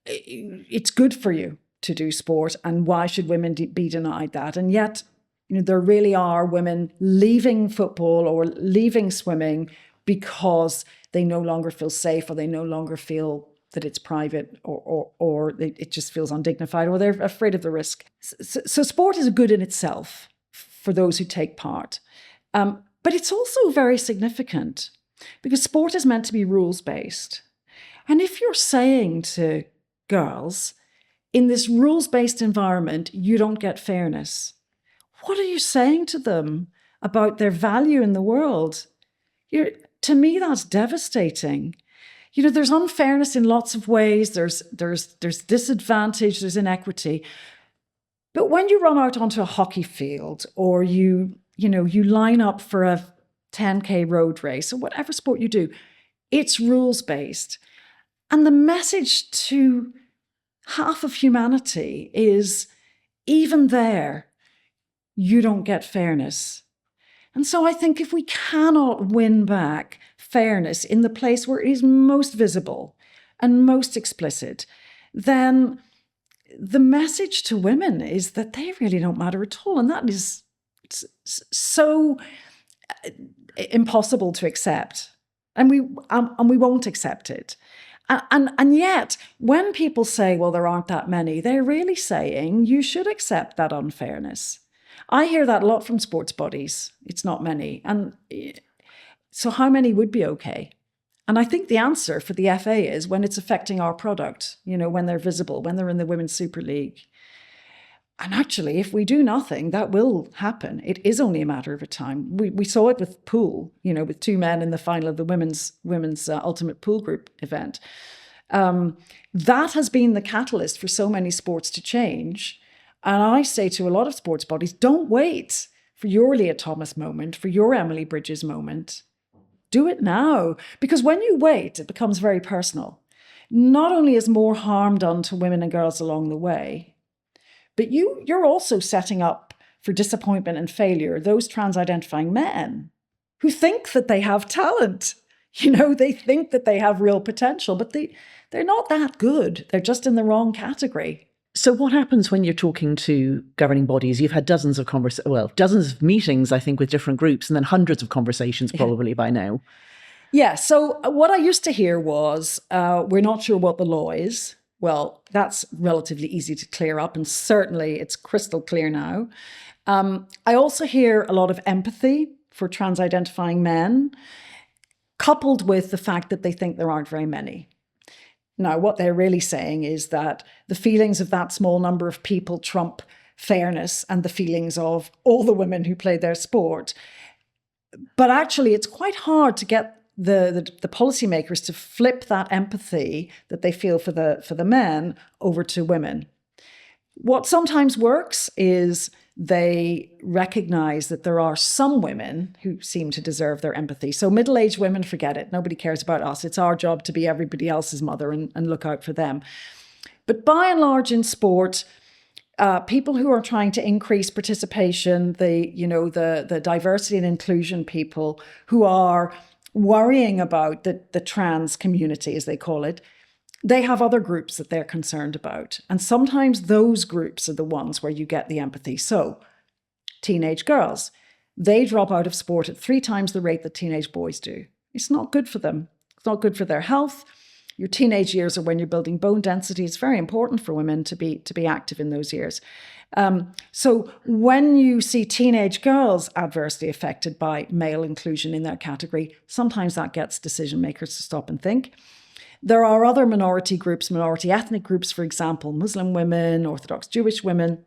it's good for you to do sport, and why should women be denied that? And yet, there really are women leaving football or leaving swimming because they no longer feel safe, or they no longer feel that it's private, or it just feels undignified, or they're afraid of the risk. So sport is good in itself for those who take part. But it's also very significant because sport is meant to be rules-based. And if you're saying to girls, in this rules-based environment, you don't get fairness, what are you saying to them about their value in the world? To me, that's devastating. There's unfairness in lots of ways. There's disadvantage, there's inequity. But when you run out onto a hockey field, or you line up for a 10K road race, or whatever sport you do, it's rules-based. And the message to half of humanity is, even there, you don't get fairness. And so I think if we cannot win back fairness in the place where it is most visible and most explicit, then the message to women is that they really don't matter at all. And that is so impossible to accept. And we won't accept it. And yet, when people say, well, there aren't that many, they're really saying you should accept that unfairness. I hear that a lot from sports bodies. It's not many. And so how many would be okay? And I think the answer for the FA is when it's affecting our product, when they're visible, when they're in the Women's Super League. And actually, if we do nothing, that will happen. It is only a matter of time. We saw it with pool, with two men in the final of the women's ultimate pool group event. That has been the catalyst for so many sports to change. And I say to a lot of sports bodies, don't wait for your Leah Thomas moment, for your Emily Bridges moment. Do it now. Because when you wait, it becomes very personal. Not only is more harm done to women and girls along the way, but you're also setting up for disappointment and failure those trans-identifying men who think that they have talent. They think that they have real potential, but they're not that good. They're just in the wrong category. So what happens when you're talking to governing bodies? You've had dozens of meetings, I think, with different groups, and then hundreds of conversations probably by now. Yeah, so what I used to hear was, we're not sure what the law is. Well, that's relatively easy to clear up, and certainly it's crystal clear now. I also hear a lot of empathy for trans-identifying men, coupled with the fact that they think there aren't very many. Now, what they're really saying is that the feelings of that small number of people trump fairness and the feelings of all the women who play their sport. But actually, it's quite hard to get the policymakers to flip that empathy that they feel for the men over to women. What sometimes works is they recognize that there are some women who seem to deserve their empathy. So middle-aged women, forget it. Nobody cares about us. It's our job to be everybody else's mother and look out for them. But by and large in sport, people who are trying to increase participation, the diversity and inclusion people who are worrying about the trans community, as they call it, they have other groups that they're concerned about. And sometimes those groups are the ones where you get the empathy. So teenage girls, they drop out of sport at 3 times the rate that teenage boys do. It's not good for them. It's not good for their health. Your teenage years are when you're building bone density. It's very important for women to be active in those years. So when you see teenage girls adversely affected by male inclusion in that category, sometimes that gets decision makers to stop and think. There are other minority groups, minority ethnic groups, for example, Muslim women, Orthodox Jewish women,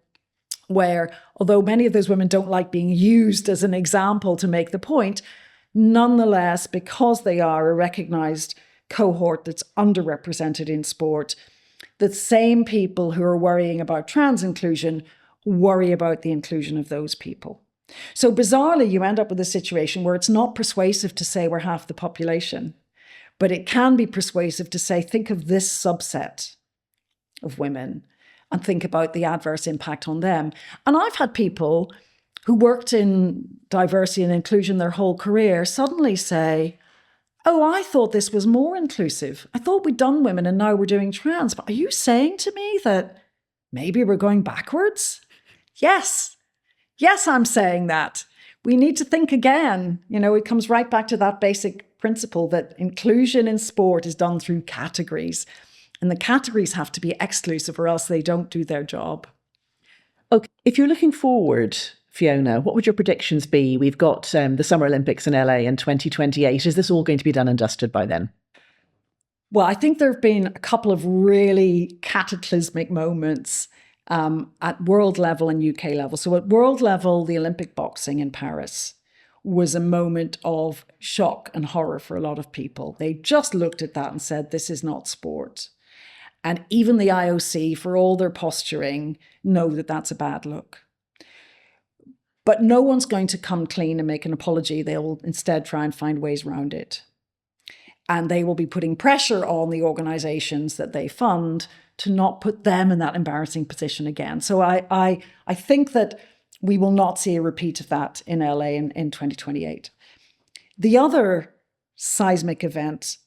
where although many of those women don't like being used as an example to make the point, nonetheless, because they are a recognized cohort that's underrepresented in sport, the same people who are worrying about trans inclusion worry about the inclusion of those people. So bizarrely, you end up with a situation where it's not persuasive to say we're half the population, but it can be persuasive to say, think of this subset of women and think about the adverse impact on them. And I've had people who worked in diversity and inclusion their whole career suddenly say, oh, I thought this was more inclusive. I thought we'd done women and now we're doing trans. But are you saying to me that maybe we're going backwards? Yes, I'm saying that. We need to think again. It comes right back to that basic principle that inclusion in sport is done through categories. And the categories have to be exclusive or else they don't do their job. Okay, if you're looking forward, Fiona, what would your predictions be? We've got the Summer Olympics in LA in 2028. Is this all going to be done and dusted by then? Well, I think there have been a couple of really cataclysmic moments at world level and UK level. So at world level, the Olympic boxing in Paris was a moment of shock and horror for a lot of people. They just looked at that and said, this is not sport. And even the IOC, for all their posturing, know that that's a bad look. But no one's going to come clean and make an apology. They'll instead try and find ways around it. And they will be putting pressure on the organizations that they fund to not put them in that embarrassing position again. So I think that we will not see a repeat of that in LA in 2028. The other seismic event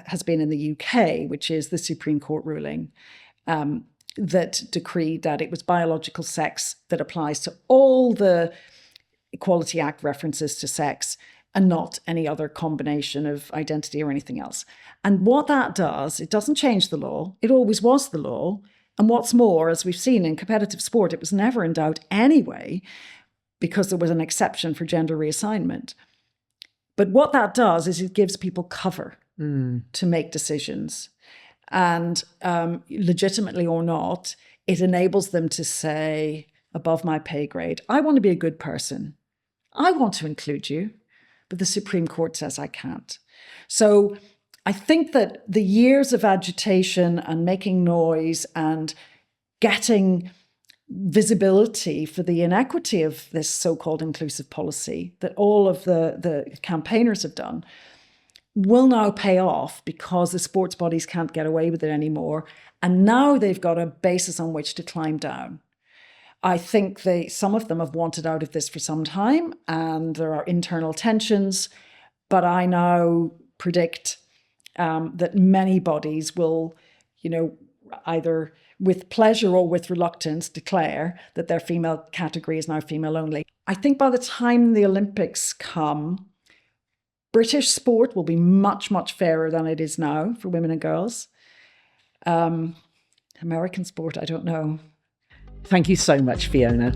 has been in the UK, which is the Supreme Court ruling that decreed that it was biological sex that applies to all the Equality Act references to sex and not any other combination of identity or anything else. And what that does, it doesn't change the law. It always was the law. And what's more, as we've seen in competitive sport, it was never in doubt anyway, because there was an exception for gender reassignment. But what that does is it gives people cover to make decisions. And legitimately or not, it enables them to say, above my pay grade, I want to be a good person. I want to include you, but the Supreme Court says I can't. So I think that the years of agitation and making noise and getting visibility for the inequity of this so-called inclusive policy that all of the campaigners have done will now pay off, because the sports bodies can't get away with it anymore. And now they've got a basis on which to climb down. I think some of them have wanted out of this for some time, and there are internal tensions. But I now predict that many bodies will, either with pleasure or with reluctance, declare that their female category is now female only. I think by the time the Olympics come, British sport will be much, much fairer than it is now for women and girls. American sport, I don't know. Thank you so much, Fiona.